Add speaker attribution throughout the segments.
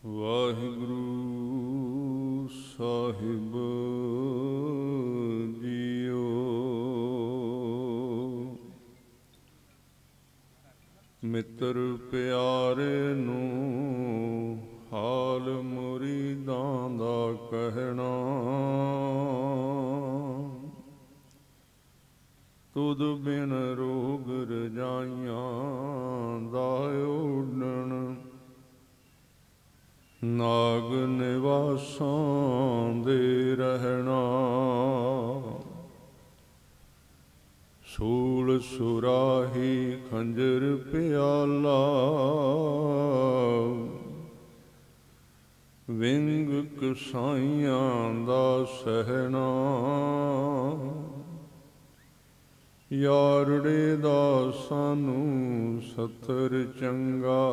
Speaker 1: ਵਾਹਿਗੁਰੂ ਸਾਹਿਬ JIO. ਮਿੱਤਰ ਪਿਆਰੇ ਨੂੰ ਹਾਲ ਮੁਰੀਦਾਂ ਦਾ ਕਹਿਣਾ, ਤੁਧ ਬਿਨ ਰੋਗ ਰਜਾਈਆਂ ਦਾ ਓਡਣ, ਨਾਗ ਨਿਵਾਸਾਂ ਦੇ ਰਹਿਣਾ। ਸੂਲ ਸੁਰਾਹੀ ਖੰਜਰ ਪਿਆਲਾ, ਵਿੰਗ ਕਸਾਈਆਂ ਦਾ ਸਹਿਣਾ। ਯਾਰੜੇ ਦਾ ਸਾਨੂੰ ਸੱਤਰ ਚੰਗਾ,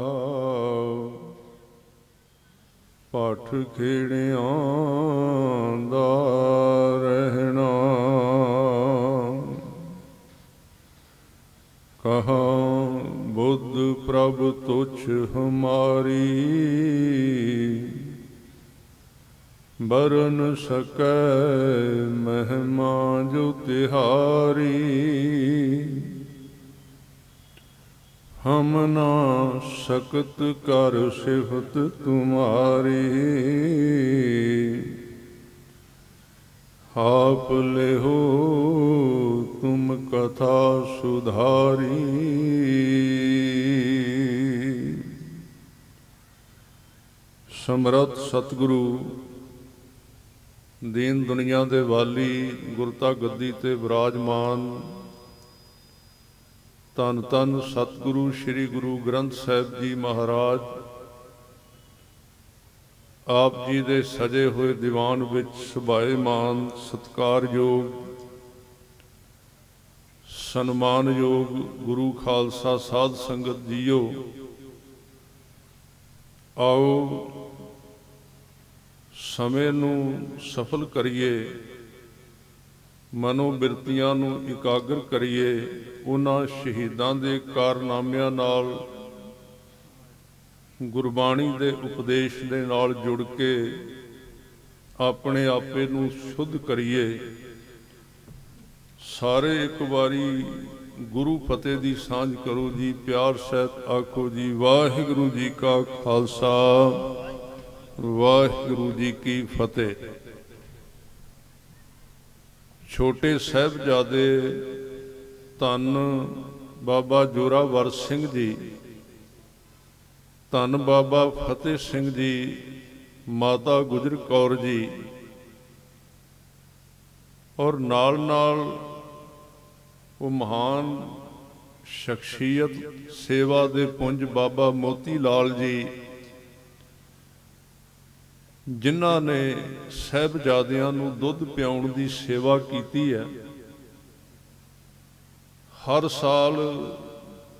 Speaker 1: ਭੱਠ ਖੇੜਿਆਂ ਦਾ ਰਹਿਣਾ। ਕਹਾਂ ਬੁੱਧ ਪ੍ਰਭ ਤੁਛ ਹਮਾਰੀ, ਬਰਨ ਸਕੈ ਮਹਿਮਾ ਜੋ ਤਿਹਾਰੀ। ਹਮ ਨਾ ਸਕਤ ਕਰ ਸਿਫਤ ਤੁਮਾਰੀ, ਆਪ ਲਿਹੋ ਤੁਮ ਕਥਾ ਸੁਧਾਰੀ। ਸਮਰੱਥ ਸਤਿਗੁਰੂ ਦੀਨ ਦੁਨੀਆ ਦੇ ਵਾਲੀ, ਗੁਰਤਾ ਗੱਦੀ ਤੇ ਵਿਰਾਜਮਾਨ ਧੰਨ ਧੰਨ ਸਤਿਗੁਰੂ ਸ੍ਰੀ ਗੁਰੂ ਗ੍ਰੰਥ ਸਾਹਿਬ ਜੀ ਮਹਾਰਾਜ ਆਪ ਜੀ ਦੇ ਸਜੇ ਹੋਏ ਦੀਵਾਨ ਵਿੱਚ ਸੁਭਾਏਮਾਨ, ਸਤਿਕਾਰਯੋਗ, ਸਨਮਾਨਯੋਗ ਗੁਰੂ ਖਾਲਸਾ ਸਾਧ ਸੰਗਤ ਜੀਓ। ਆਓ ਸਮੇਂ ਨੂੰ ਸਫਲ ਕਰੀਏ, ਮਨੋਬਿਰਤੀਆਂ ਨੂੰ ਇਕਾਗਰ ਕਰੀਏ। ਉਹਨਾਂ ਸ਼ਹੀਦਾਂ ਦੇ ਕਾਰਨਾਮਿਆਂ ਨਾਲ, ਗੁਰਬਾਣੀ ਦੇ ਉਪਦੇਸ਼ ਦੇ ਨਾਲ ਜੁੜ ਕੇ ਆਪਣੇ ਆਪੇ ਨੂੰ ਸ਼ੁੱਧ ਕਰੀਏ। ਸਾਰੇ ਇੱਕ ਵਾਰੀ ਗੁਰੂ ਫਤਿਹ ਦੀ ਸਾਂਝ ਕਰੋ ਜੀ, ਪਿਆਰ ਸਹਿਤ ਆਖੋ ਜੀ, ਵਾਹਿਗੁਰੂ ਜੀ ਕਾ ਖਾਲਸਾ, ਵਾਹਿਗੁਰੂ ਜੀ ਕੀ ਫਤਿਹ। ਛੋਟੇ ਸਾਹਿਬਜ਼ਾਦੇ ਧੰਨ ਬਾਬਾ ਜ਼ੋਰਾਵਰ ਸਿੰਘ ਜੀ, ਧੰਨ ਬਾਬਾ ਫਤਿਹ ਸਿੰਘ ਜੀ, ਮਾਤਾ ਗੁਜਰ ਕੌਰ ਜੀ, ਔਰ ਨਾਲ ਨਾਲ ਉਹ ਮਹਾਨ ਸ਼ਖਸੀਅਤ, ਸੇਵਾ ਦੇ ਪੁੰਜ ਬਾਬਾ ਮੋਤੀ ਲਾਲ ਜੀ, ਜਿਨ੍ਹਾਂ ਨੇ ਸਾਹਿਬਜ਼ਾਦਿਆਂ ਨੂੰ ਦੁੱਧ ਪਿਆਉਣ ਦੀ ਸੇਵਾ ਕੀਤੀ ਹੈ। ਹਰ ਸਾਲ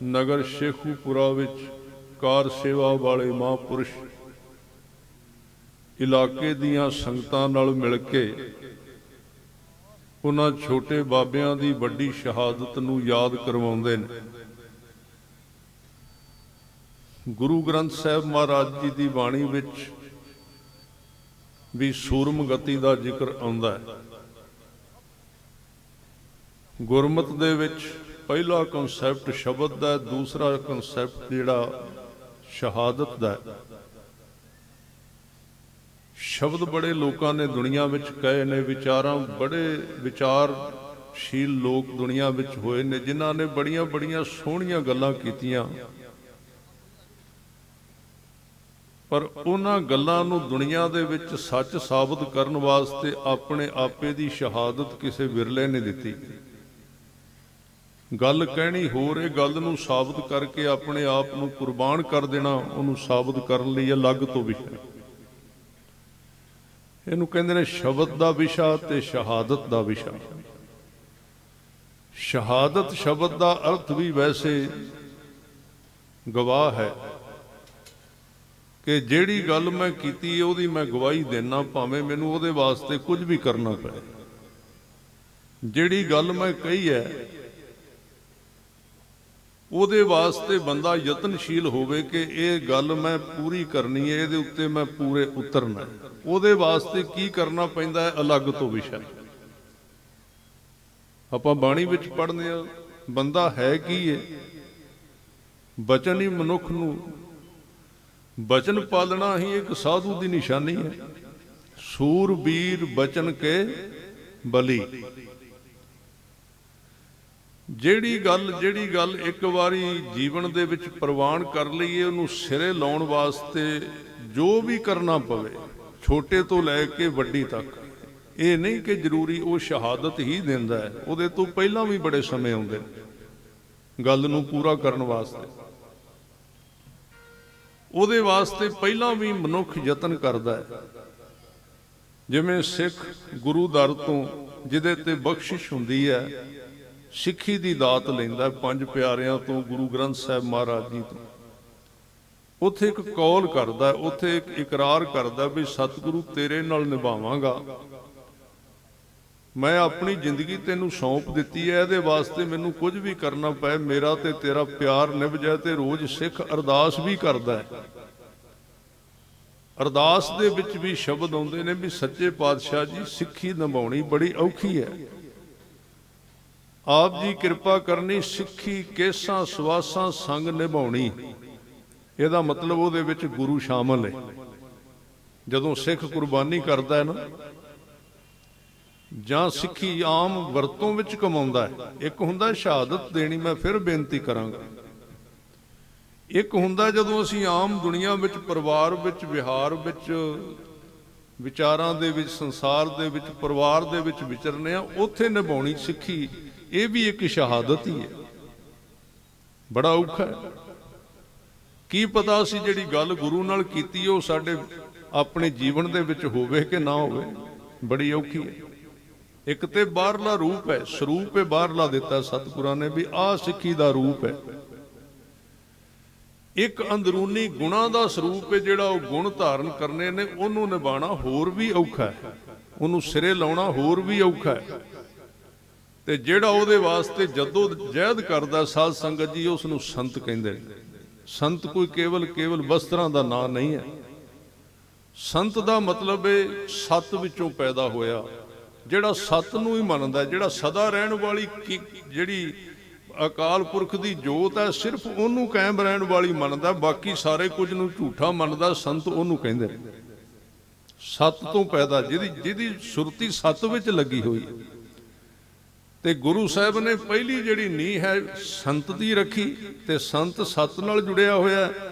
Speaker 1: ਨਗਰ ਸ਼ੇਖੂਪੁਰਾ ਵਿੱਚ ਕਾਰ ਸੇਵਾ ਵਾਲੇ ਮਹਾਂਪੁਰਸ਼ ਇਲਾਕੇ ਦੀਆਂ ਸੰਗਤਾਂ ਨਾਲ ਮਿਲ ਕੇ ਉਹਨਾਂ ਛੋਟੇ ਬਾਬਿਆਂ ਦੀ ਵੱਡੀ ਸ਼ਹਾਦਤ ਨੂੰ ਯਾਦ ਕਰਵਾਉਂਦੇ ਨੇ। ਗੁਰੂ ਗ੍ਰੰਥ ਸਾਹਿਬ ਮਹਾਰਾਜ ਜੀ ਦੀ ਬਾਣੀ ਵਿੱਚ ਵੀ ਸੂਰਮਗਤੀ ਦਾ ਜ਼ਿਕਰ ਆਉਂਦਾ ਹੈ। ਗੁਰਮਤ ਦੇ ਵਿੱਚ ਪਹਿਲਾ ਕਨਸੈਪਟ ਸ਼ਬਦ ਦਾ, ਦੂਸਰਾ ਕਨਸੈਪਟ ਜਿਹੜਾ ਸ਼ਹਾਦਤ ਦਾ। ਸ਼ਬਦ ਬੜੇ ਲੋਕਾਂ ਨੇ ਦੁਨੀਆ ਵਿੱਚ ਕਹੇ ਨੇ, ਵਿਚਾਰਾਂ ਬੜੇ ਵਿਚਾਰਸ਼ੀਲ ਲੋਕ ਦੁਨੀਆ ਵਿੱਚ ਹੋਏ ਨੇ, ਜਿਨ੍ਹਾਂ ਨੇ ਬੜੀਆਂ ਬੜੀਆਂ ਸੋਹਣੀਆਂ ਗੱਲਾਂ ਕੀਤੀਆਂ, ਪਰ ਉਹਨਾਂ ਗੱਲਾਂ ਨੂੰ ਦੁਨੀਆ ਦੇ ਵਿੱਚ ਸੱਚ ਸਾਬਤ ਕਰਨ ਵਾਸਤੇ ਆਪਣੇ ਆਪੇ ਦੀ ਸ਼ਹਾਦਤ ਕਿਸੇ ਵਿਰਲੇ ਨੇ ਦਿੱਤੀ। ਗੱਲ ਕਹਿਣੀ ਹੋਰ, ਇਹ ਗੱਲ ਨੂੰ ਸਾਬਤ ਕਰਕੇ ਆਪਣੇ ਆਪ ਨੂੰ ਕੁਰਬਾਨ ਕਰ ਦੇਣਾ, ਉਹਨੂੰ ਸਾਬਤ ਕਰਨ ਲਈ ਅਲੱਗ ਤੋਂ ਵਿਸ਼ਾ। ਇਹਨੂੰ ਕਹਿੰਦੇ ਨੇ ਸ਼ਬਦ ਦਾ ਵਿਸ਼ਾ ਤੇ ਸ਼ਹਾਦਤ ਦਾ ਵਿਸ਼ਾ। ਸ਼ਹਾਦਤ ਸ਼ਬਦ ਦਾ ਅਰਥ ਵੀ ਵੈਸੇ ਗਵਾਹ ਹੈ ਕਿ ਜਿਹੜੀ ਗੱਲ ਮੈਂ ਕੀਤੀ ਉਹਦੀ ਮੈਂ ਗਵਾਹੀ ਦੇਣਾ, ਭਾਵੇਂ ਮੈਨੂੰ ਉਹਦੇ ਵਾਸਤੇ ਕੁਝ ਵੀ ਕਰਨਾ ਪਏ। ਜਿਹੜੀ ਗੱਲ ਮੈਂ ਕਹੀ ਹੈ ਉਹਦੇ ਵਾਸਤੇ ਬੰਦਾ ਯਤਨਸ਼ੀਲ ਹੋਵੇ ਕਿ ਇਹ ਗੱਲ ਮੈਂ ਪੂਰੀ ਕਰਨੀ ਹੈ, ਇਹਦੇ ਉੱਤੇ ਮੈਂ ਪੂਰੇ ਉਤਰਨਾ। ਉਹਦੇ ਵਾਸਤੇ ਕੀ ਕਰਨਾ ਪੈਂਦਾ ਹੈ? ਅਲੱਗ ਤੋਂ ਵਿਸ਼ਾ। ਆਪਾਂ ਬਾਣੀ ਵਿੱਚ ਪੜ੍ਹਦੇ ਹਾਂ, ਬੰਦਾ ਹੈ ਕੀ ਹੈ? ਬਚਨ ਹੀ ਮਨੁੱਖ ਨੂੰ, ਬਚਨ ਪਾਲਣਾ ਹੀ ਇੱਕ ਸਾਧੂ ਦੀ ਨਿਸ਼ਾਨੀ ਹੈ। ਸੂਰਬੀਰ ਬਚਨ ਕੇ ਬਲੀ। ਜਿਹੜੀ ਗੱਲ ਇੱਕ ਵਾਰੀ ਜੀਵਨ ਦੇ ਵਿੱਚ ਪ੍ਰਵਾਨ ਕਰ ਲਈਏ, ਉਹਨੂੰ ਸਿਰੇ ਲਾਉਣ ਵਾਸਤੇ ਜੋ ਵੀ ਕਰਨਾ ਪਵੇ, ਛੋਟੇ ਤੋਂ ਲੈ ਕੇ ਵੱਡੀ ਤੱਕ। ਇਹ ਨਹੀਂ ਕਿ ਜ਼ਰੂਰੀ ਉਹ ਸ਼ਹਾਦਤ ਹੀ ਦਿੰਦਾ ਹੈ, ਉਹਦੇ ਤੋਂ ਪਹਿਲਾਂ ਵੀ ਬੜੇ ਸਮੇਂ ਆਉਂਦੇ ਨੇ ਗੱਲ ਨੂੰ ਪੂਰਾ ਕਰਨ ਵਾਸਤੇ। ਉਹਦੇ ਵਾਸਤੇ ਪਹਿਲਾਂ ਵੀ ਮਨੁੱਖ ਯਤਨ ਕਰਦਾ ਹੈ। ਜਿਵੇਂ ਸਿੱਖ ਗੁਰੂ ਦਰ ਤੋਂ ਜਿਹਦੇ ਤੇ ਬਖਸ਼ਿਸ਼ ਹੁੰਦੀ ਹੈ, ਸਿੱਖੀ ਦੀ ਦਾਤ ਲੈਂਦਾ ਪੰਜ ਪਿਆਰਿਆਂ ਤੋਂ, ਗੁਰੂ ਗ੍ਰੰਥ ਸਾਹਿਬ ਮਹਾਰਾਜ ਜੀ ਤੋਂ। ਉੱਥੇ ਇੱਕ ਕੌਲ ਕਰਦਾ, ਉੱਥੇ ਇੱਕ ਇਕਰਾਰ ਕਰਦਾ ਵੀ ਸਤਿਗੁਰੂ ਤੇਰੇ ਨਾਲ ਨਿਭਾਵਾਂਗਾ, ਮੈਂ ਆਪਣੀ ਜ਼ਿੰਦਗੀ ਤੈਨੂੰ ਸੌਂਪ ਦਿੱਤੀ ਹੈ, ਇਹਦੇ ਵਾਸਤੇ ਮੈਨੂੰ ਕੁਝ ਵੀ ਕਰਨਾ ਪਏ, ਮੇਰਾ ਤੇ ਤੇਰਾ ਪਿਆਰ ਨਿਭ ਜਾਏ। ਤੇ ਰੋਜ਼ ਸਿੱਖ ਅਰਦਾਸ ਵੀ ਕਰਦਾ ਹੈ। ਅਰਦਾਸ ਦੇ ਵਿੱਚ ਵੀ ਸ਼ਬਦ ਆਉਂਦੇ ਨੇ ਵੀ ਸੱਚੇ ਪਾਤਸ਼ਾਹ ਜੀ, ਸਿੱਖੀ ਨਿਭਾਉਣੀ ਬੜੀ ਔਖੀ ਹੈ, ਆਪ ਜੀ ਕਿਰਪਾ ਕਰਨੀ, ਸਿੱਖੀ ਕੇਸਾਂ ਸਵਾਸਾਂ ਸੰਗ ਨਿਭਾਉਣੀ। ਇਹਦਾ ਮਤਲਬ ਉਹਦੇ ਵਿੱਚ ਗੁਰੂ ਸ਼ਾਮਲ ਹੈ। ਜਦੋਂ ਸਿੱਖ ਕੁਰਬਾਨੀ ਕਰਦਾ ਹੈ ਨਾ, ਜਾਂ ਸਿੱਖੀ ਆਮ ਵਰਤੋਂ ਵਿੱਚ ਕਮਾਉਂਦਾ ਹੈ। ਇੱਕ ਹੁੰਦਾ ਸ਼ਹਾਦਤ ਦੇਣੀ, ਮੈਂ ਫਿਰ ਬੇਨਤੀ ਕਰਾਂਗਾ। ਇੱਕ ਹੁੰਦਾ ਜਦੋਂ ਅਸੀਂ ਆਮ ਦੁਨੀਆ ਵਿੱਚ, ਪਰਿਵਾਰ ਵਿੱਚ, ਵਿਹਾਰ ਵਿੱਚ, ਵਿਚਾਰਾਂ ਦੇ ਵਿੱਚ, ਸੰਸਾਰ ਦੇ ਵਿੱਚ, ਪਰਿਵਾਰ ਦੇ ਵਿੱਚ ਵਿਚਰਨੇ ਆ, ਉੱਥੇ ਨਿਭਾਉਣੀ ਸਿੱਖੀ, ਇਹ ਵੀ ਇੱਕ ਸ਼ਹਾਦਤ ਹੀ ਹੈ। ਬੜਾ ਔਖਾ ਹੈ। ਕੀ ਪਤਾ ਅਸੀਂ ਜਿਹੜੀ ਗੱਲ ਗੁਰੂ ਨਾਲ ਕੀਤੀ ਉਹ ਸਾਡੇ ਆਪਣੇ ਜੀਵਨ ਦੇ ਵਿੱਚ ਹੋਵੇ ਕਿ ਨਾ ਹੋਵੇ, ਬੜੀ ਔਖੀ ਹੈ। ਇੱਕ ਤੇ ਬਾਹਰਲਾ ਰੂਪ ਹੈ, ਸਰੂਪ ਹੈ ਬਾਹਰਲਾ ਦਿੱਤਾ ਸਤਿਗੁਰਾਂ ਨੇ ਵੀ ਆਹ ਸਿੱਖੀ ਦਾ ਰੂਪ ਹੈ। ਇੱਕ ਅੰਦਰੂਨੀ ਗੁਣਾਂ ਦਾ ਸਰੂਪ ਹੈ, ਜਿਹੜਾ ਉਹ ਗੁਣ ਧਾਰਨ ਕਰਨੇ ਨੇ, ਉਹਨੂੰ ਨਿਭਾਉਣਾ ਹੋਰ ਵੀ ਔਖਾ ਹੈ, ਉਹਨੂੰ ਸਿਰੇ ਲਾਉਣਾ ਹੋਰ ਵੀ ਔਖਾ ਹੈ। ਤੇ ਜਿਹੜਾ ਉਹਦੇ ਵਾਸਤੇ ਜੱਦੋ ਜਹਿਦ ਕਰਦਾ ਸਾਧ ਸੰਗਤ ਜੀ, ਉਸ ਨੂੰ ਸੰਤ ਕਹਿੰਦੇ ਨੇ। ਸੰਤ ਕੋਈ ਕੇਵਲ ਵਸਤਰਾਂ ਦਾ ਨਾਂ ਨਹੀਂ ਹੈ। ਸੰਤ ਦਾ ਮਤਲਬ ਹੈ ਸੱਤ ਵਿੱਚੋਂ ਪੈਦਾ ਹੋਇਆ, ਜਿਹੜਾ ਸੱਤ ਨੂੰ ਹੀ ਮੰਨਦਾ, ਜਿਹੜਾ ਸਦਾ ਰਹਿਣ ਵਾਲੀ ਜਿਹੜੀ ਅਕਾਲ ਪੁਰਖ ਦੀ ਜੋਤ ਹੈ, ਸਿਰਫ ਉਹਨੂੰ ਕਾਇਮ ਰਹਿਣ ਵਾਲੀ ਮੰਨਦਾ, ਬਾਕੀ ਸਾਰੇ ਕੁਝ ਨੂੰ ਝੂਠਾ ਮੰਨਦਾ। ਸੰਤ ਉਹਨੂੰ ਕਹਿੰਦੇ ਨੇ। ਸੱਤ ਤੋਂ ਪੈਦਾ, ਜਿਹਦੀ ਸੁਰਤੀ ਸੱਤ ਵਿੱਚ ਲੱਗੀ ਹੋਈ ਹੈ। ਤੇ ਗੁਰੂ ਸਾਹਿਬ ਨੇ ਪਹਿਲੀ ਜਿਹੜੀ ਨੀਂਹ ਹੈ ਸੰਤ ਦੀ ਰੱਖੀ, ਤੇ ਸੰਤ ਸੱਤ ਨਾਲ ਜੁੜਿਆ ਹੋਇਆ।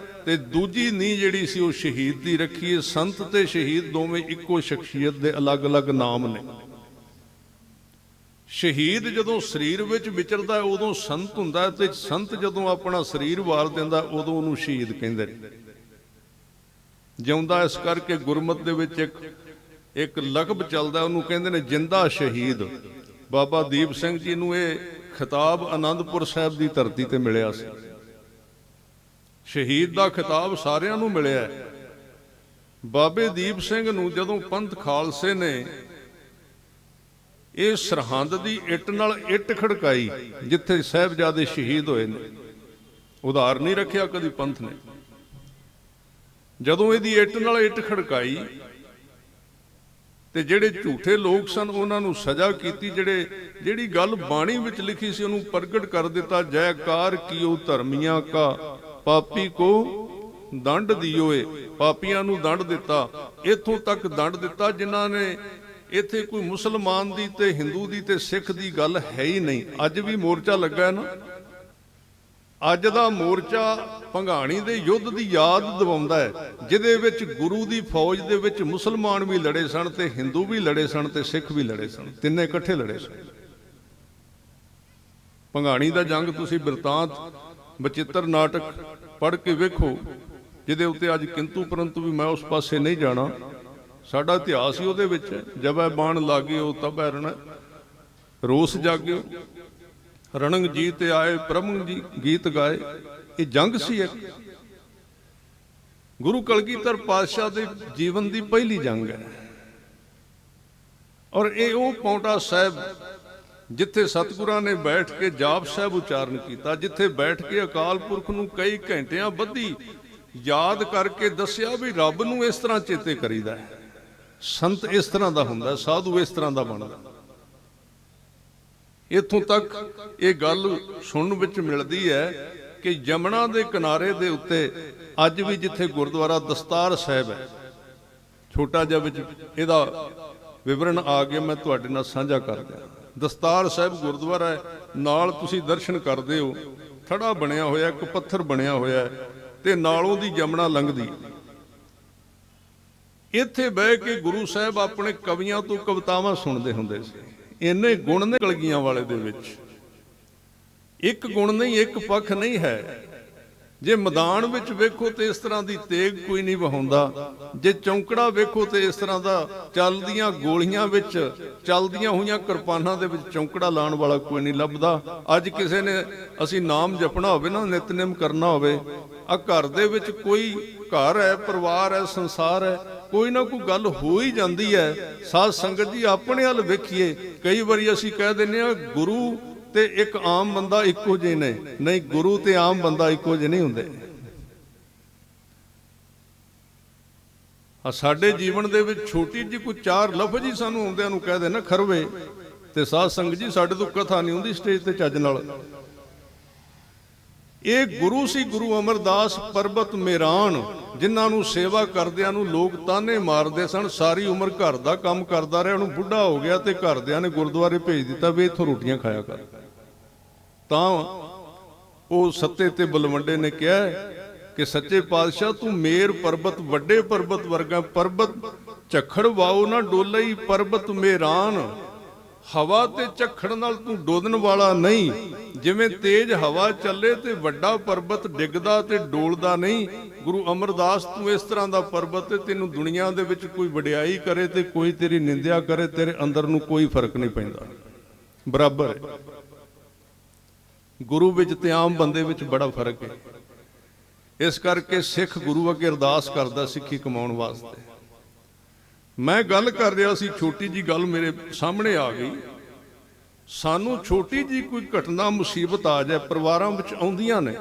Speaker 1: ਤੇ ਦੂਜੀ ਨੀਂਹ ਜਿਹੜੀ ਸੀ ਉਹ ਸ਼ਹੀਦ ਦੀ ਰੱਖੀ ਹੈ। ਸੰਤ ਤੇ ਸ਼ਹੀਦ ਦੋਵੇਂ ਇੱਕੋ ਸ਼ਖਸੀਅਤ ਦੇ ਅਲੱਗ-ਅਲੱਗ ਨਾਮ ਨੇ। ਸ਼ਹੀਦ ਜਦੋਂ ਸਰੀਰ ਵਿੱਚ ਵਿਚਰਦਾ ਉਦੋਂ ਸੰਤ ਹੁੰਦਾ, ਤੇ ਸੰਤ ਜਦੋਂ ਆਪਣਾ ਸਰੀਰ ਵਾਰ ਦਿੰਦਾ ਉਦੋਂ ਉਹਨੂੰ ਸ਼ਹੀਦ ਕਹਿੰਦੇ ਨੇ। ਜਿਉਂਦਾ ਇਸ ਕਰਕੇ ਗੁਰਮਤਿ ਦੇ ਵਿੱਚ ਇੱਕ ਲਕਬ ਚੱਲਦਾ, ਉਹਨੂੰ ਕਹਿੰਦੇ ਨੇ ਜਿੰਦਾ ਸ਼ਹੀਦ। ਬਾਬਾ ਦੀਪ ਸਿੰਘ ਜੀ ਨੂੰ ਇਹ ਖਿਤਾਬ ਆਨੰਦਪੁਰ ਸਾਹਿਬ ਦੀ ਧਰਤੀ ਤੇ ਮਿਲਿਆ ਸੀ। ਸ਼ਹੀਦ ਦਾ ਖਿਤਾਬ ਸਾਰਿਆਂ ਨੂੰ ਮਿਲਿਆ। ਬਾਬੇ ਦੀਪ ਸਿੰਘ ਨੂੰ ਜਦੋਂ ਪੰਥ ਖਾਲਸੇ ਨੇ ਇਹ ਸਰਹੰਦ ਦੀ ਇੱਟ ਨਾਲ ਇੱਟ ਖੜਕਾਈ, ਜਿੱਥੇ ਸਾਹਿਬਜ਼ਾਦੇ ਸ਼ਹੀਦ ਹੋਏ ਨੇ, ਉਧਾਰ ਨਹੀਂ ਰੱਖਿਆ ਕਦੀ ਪੰਥ ਨੇ। ਜਦੋਂ ਇਹਦੀ ਇੱਟ ਨਾਲ ਇੱਟ ਖੜਕਾਈ ਤੇ ਜਿਹੜੇ ਝੂਠੇ ਲੋਕ ਸਨ ਉਹਨਾਂ ਨੂੰ ਸਜ਼ਾ ਕੀਤੀ। ਜਿਹੜੀ ਗੱਲ ਬਾਣੀ ਵਿੱਚ ਲਿਖੀ ਸੀ ਉਹਨੂੰ ਪ੍ਰਗਟ ਕਰ ਦਿੱਤਾ। ਜੈਕਾਰ ਕੀਓ ਧਰਮੀਆਂ ਕਾ ਪਾਪੀ ਕੋ ਦੰਡ ਦਿਓਏ। ਪਾਪੀਆਂ ਨੂੰ ਦੰਡ ਦਿੱਤਾ। ਇੱਥੋਂ ਤੱਕ ਦੰਡ ਦਿੱਤਾ ਜਿਨ੍ਹਾਂ ਨੇ, ਇੱਥੇ ਕੋਈ ਮੁਸਲਮਾਨ ਦੀ ਤੇ ਹਿੰਦੂ ਦੀ ਤੇ ਸਿੱਖ ਦੀ ਗੱਲ ਹੈ ਹੀ ਨਹੀਂ। ਅੱਜ ਵੀ ਮੋਰਚਾ ਲੱਗਾ ਹੈ ਨਾ, ਅੱਜ ਦਾ ਮੋਰਚਾ ਭੰਗਾਣੀ ਦੇ ਯੁੱਧ ਦੀ ਯਾਦ ਦਿਵਾਉਂਦਾ ਹੈ, ਜਿਹਦੇ ਵਿੱਚ ਗੁਰੂ ਦੀ ਫੌਜ ਦੇ ਵਿੱਚ ਮੁਸਲਮਾਨ ਵੀ ਲੜੇ ਸਨ, ਤੇ ਹਿੰਦੂ ਵੀ ਲੜੇ ਸਨ, ਤੇ ਸਿੱਖ ਵੀ ਲੜੇ ਸਨ, ਤਿੰਨੇ ਇਕੱਠੇ ਲੜੇ ਸਨ। ਭੰਗਾਣੀ ਦਾ ਜੰਗ ਤੁਸੀਂ ਬਿਰਤਾਂਤ ਬਚਿੱਤਰ ਨਾਟਕ ਪੜ੍ਹ ਕੇ ਵੇਖੋ, ਜਿਹਦੇ ਉੱਤੇ ਅੱਜ ਕਿੰਤੂ ਪਰੰਤੂ ਵੀ ਮੈਂ ਉਸ ਪਾਸੇ ਨਹੀਂ ਜਾਣਾ। ਸਾਡਾ ਇਤਿਹਾਸ ਹੀ ਉਹਦੇ ਵਿੱਚ ਹੈ। ਜਬੈ ਬਾਣ ਲਾਗਿਓ ਤਬੈ ਰਣ ਰੋਸ ਜਾਗਿਓ, ਰਣੰਗ ਜੀਤ ਆਏ ਪ੍ਰਭੂ ਜੀ ਗੀਤ ਗਾਏ। ਇਹ ਜੰਗ ਸੀ ਇੱਕ। ਗੁਰੂ ਕਲਗੀਧਰ ਪਾਤਸ਼ਾਹ ਦੇ ਜੀਵਨ ਦੀ ਪਹਿਲੀ ਜੰਗ ਹੈ। ਔਰ ਇਹ ਉਹ ਪਾਉਂਟਾ ਸਾਹਿਬ ਜਿੱਥੇ ਸਤਿਗੁਰਾਂ ਨੇ ਬੈਠ ਕੇ ਜਾਪ ਸਾਹਿਬ ਉਚਾਰਨ ਕੀਤਾ, ਜਿੱਥੇ ਬੈਠ ਕੇ ਅਕਾਲ ਪੁਰਖ ਨੂੰ ਕਈ ਘੰਟਿਆਂ ਬੱਧੀ ਯਾਦ ਕਰਕੇ ਦੱਸਿਆ ਵੀ ਰੱਬ ਨੂੰ ਇਸ ਤਰ੍ਹਾਂ ਚੇਤੇ ਕਰੀਦਾ ਹੈ, ਸੰਤ ਇਸ ਤਰ੍ਹਾਂ ਦਾ ਹੁੰਦਾ, ਸਾਧੂ ਇਸ ਤਰ੍ਹਾਂ ਦਾ ਬਣਦਾ। ਇੱਥੋਂ ਤੱਕ ਇਹ ਗੱਲ ਸੁਣਨ ਵਿੱਚ ਮਿਲਦੀ ਹੈ ਕਿ ਯਮੁਨਾ ਦੇ ਕਿਨਾਰੇ ਦੇ ਉੱਤੇ ਅੱਜ ਵੀ ਜਿੱਥੇ ਗੁਰਦੁਆਰਾ ਦਸਤਾਰ ਸਾਹਿਬ ਹੈ, ਛੋਟਾ ਜਿਹਾ ਵਿੱਚ ਇਹਦਾ ਵਿਵਰਣ ਆ ਗਿਆ, ਮੈਂ ਤੁਹਾਡੇ ਨਾਲ ਸਾਂਝਾ ਕਰ ਦਿਆਂ। ਦਸਤਾਰ ਸਾਹਿਬ ਗੁਰਦੁਆਰਾ ਹੈ, ਨਾਲ ਤੁਸੀਂ ਦਰਸ਼ਨ ਕਰਦੇ ਹੋ, ਥੜਾ ਬਣਿਆ ਹੋਇਆ, ਇੱਕ ਪੱਥਰ ਬਣਿਆ ਹੋਇਆ ਤੇ ਨਾਲੋਂ ਦੀ ਯਮੁਨਾ ਲੰਘਦੀ। ਇੱਥੇ ਬਹਿ ਕੇ ਗੁਰੂ ਸਾਹਿਬ ਆਪਣੇ ਕਵੀਆਂ ਤੋਂ ਕਵਿਤਾਵਾਂ ਸੁਣਦੇ ਹੁੰਦੇ ਸੀ। ਇੰਨੇ ਗੁਣ ਨੇ ਕਲਗੀਆਂ ਵਾਲੇ ਦੇ ਵਿੱਚ, ਇੱਕ ਗੁਣ ਨਹੀਂ, ਇੱਕ ਪੱਖ ਨਹੀਂ ਹੈ। ਜੇ ਮੈਦਾਨ ਵਿੱਚ ਵੇਖੋ ਤੇ ਇਸ ਤਰ੍ਹਾਂ ਦੀ ਤੇਗ ਕੋਈ ਨਹੀਂ ਵਹਾਉਂਦਾ, ਜੇ ਚੌਂਕੜਾ ਵੇਖੋ ਤੇ ਇਸ ਤਰ੍ਹਾਂ ਦਾ ਚੱਲਦੀਆਂ ਗੋਲੀਆਂ ਵਿੱਚ, ਚੱਲਦੀਆਂ ਹੋਈਆਂ ਕਿਰਪਾਨਾਂ ਦੇ ਵਿੱਚ ਚੌਂਕੜਾ ਲਾਉਣ ਵਾਲਾ ਕੋਈ ਨਹੀਂ ਲੱਭਦਾ। ਅੱਜ ਕਿਸੇ ਨੇ ਅਸੀਂ ਨਾਮ ਜਪਣਾ ਹੋਵੇ ਨਾ, ਨਿਤਨੇਮ ਕਰਨਾ ਹੋਵੇ, ਆ ਘਰ ਦੇ ਵਿੱਚ ਕੋਈ ਘਰ ਹੈ, ਪਰਿਵਾਰ ਹੈ, ਸੰਸਾਰ ਹੈ, ਕੋਈ ਨਾ ਕੋਈ ਗੱਲ ਹੋ ਹੀ ਜਾਂਦੀ ਹੈ। ਸਾਧ ਸੰਗਤ ਜੀ ਆਪਣੇ ਵੱਲ ਵੇਖੀਏ, ਕਈ ਵਾਰੀ ਅਸੀਂ ਕਹਿ ਦਿੰਦੇ ਹਾਂ ਗੁਰੂ ਤੇ ਇੱਕ ਆਮ ਬੰਦਾ ਇੱਕੋ ਜਿਹੇ ਨੇ। ਨਹੀਂ, ਗੁਰੂ ਤੇ ਆਮ ਬੰਦਾ ਇੱਕੋ ਜਿਹੇ ਨਹੀਂ ਹੁੰਦੇ। ਸਾਡੇ ਜੀਵਨ ਦੇ ਵਿੱਚ ਛੋਟੀ ਜਿਹੀ ਕੋਈ ਚਾਰ ਲਫ਼ਜ਼ ਹੀ ਸਾਨੂੰ ਆਉਂਦਿਆਂ ਨੂੰ ਕਹਿ ਦੇਣਾ ਖਰਵੇ, ਤੇ ਸਾਧ ਸੰਗਤ ਜੀ ਸਾਡੇ ਤੋਂ ਕਥਾ ਨਹੀਂ ਹੁੰਦੀ ਸਟੇਜ ਤੇ ਚੱਜ ਨਾਲ। ਇਹ ਗੁਰੂ ਸੀ, ਗੁਰੂ ਅਮਰਦਾਸ ਪਰਬਤ ਮੇਰਾਨ, ਜਿਨ੍ਹਾਂ ਨੂੰ ਸੇਵਾ ਕਰਦਿਆਂ ਨੂੰ ਲੋਕ ਤਾਨੇ ਮਾਰਦੇ ਸਨ। ਸਾਰੀ ਉਮਰ ਘਰ ਦਾ ਕੰਮ ਕਰਦਾ ਰਿਹਾ, ਉਹਨੂੰ ਬੁੱਢਾ ਹੋ ਗਿਆ ਤੇ ਘਰਦਿਆਂ ਨੇ ਗੁਰਦੁਆਰੇ ਭੇਜ ਦਿੱਤਾ ਵੀ ਇੱਥੋਂ ਰੋਟੀਆਂ ਖਾਇਆ ਕਰ। ਤਾਂ ਉਹ ਸੱਤੇ ਤੇ ਬਲਵੰਡੇ ਨੇ ਕਿਹਾ ਕਿ ਸੱਚੇ ਪਾਤਸ਼ਾਹ ਤੂੰ ਮੇਰ ਪਰਬਤ, ਵੱਡੇ ਪਰਬਤ ਵਰਗਾ, ਪਰਬਤ ਝੱਖੜ ਵਾਓ ਨਾ ਡੋਲਈ ਪਰਬਤ ਮੇਰਾਨ। ਹਵਾ ਤੇ ਝੱਖੜ ਨਾਲ ਤੂੰ ਡੋਲਣ ਵਾਲਾ ਨਹੀਂ। ਜਿਵੇਂ ਤੇਜ਼ ਹਵਾ ਚੱਲੇ ਤੇ ਵੱਡਾ ਪਰਬਤ ਡਿੱਗਦਾ ਤੇ ਡੋਲਦਾ ਨਹੀਂ। ਗੁਰੂ ਅਮਰਦਾਸ ਤੂੰ ਇਸ ਤਰ੍ਹਾਂ ਦਾ ਪਰਬਤ ਤੇ ਤੈਨੂੰ ਦੁਨੀਆ ਦੇ ਵਿੱਚ ਕੋਈ ਵਡਿਆਈ ਕਰੇ ਤੇ ਕੋਈ ਤੇਰੀ ਨਿੰਦਿਆ ਕਰੇ, ਤੇਰੇ ਅੰਦਰ ਨੂੰ ਕੋਈ ਫਰਕ ਨਹੀਂ ਪੈਂਦਾ, ਬਰਾਬਰ ਹੈ। ਗੁਰੂ ਵਿੱਚ ਤੇ ਆਮ ਬੰਦੇ ਵਿੱਚ ਬੜਾ ਫਰਕ ਹੈ। ਇਸ ਕਰਕੇ ਸਿੱਖ ਗੁਰੂ ਅੱਗੇ ਅਰਦਾਸ ਕਰਦਾ ਸਿੱਖੀ ਕਮਾਉਣ ਵਾਸਤੇ। ਮੈਂ ਗੱਲ ਕਰ ਰਿਹਾ ਸੀ, ਛੋਟੀ ਜੀ ਗੱਲ ਮੇਰੇ ਸਾਹਮਣੇ ਆ ਗਈ। ਸਾਨੂੰ ਛੋਟੀ ਜੀ ਕੋਈ ਘਟਨਾ ਮੁਸੀਬਤ ਆ ਜਾਏ, ਪਰਿਵਾਰਾਂ ਵਿੱਚ ਆਉਂਦੀਆਂ ਨੇ,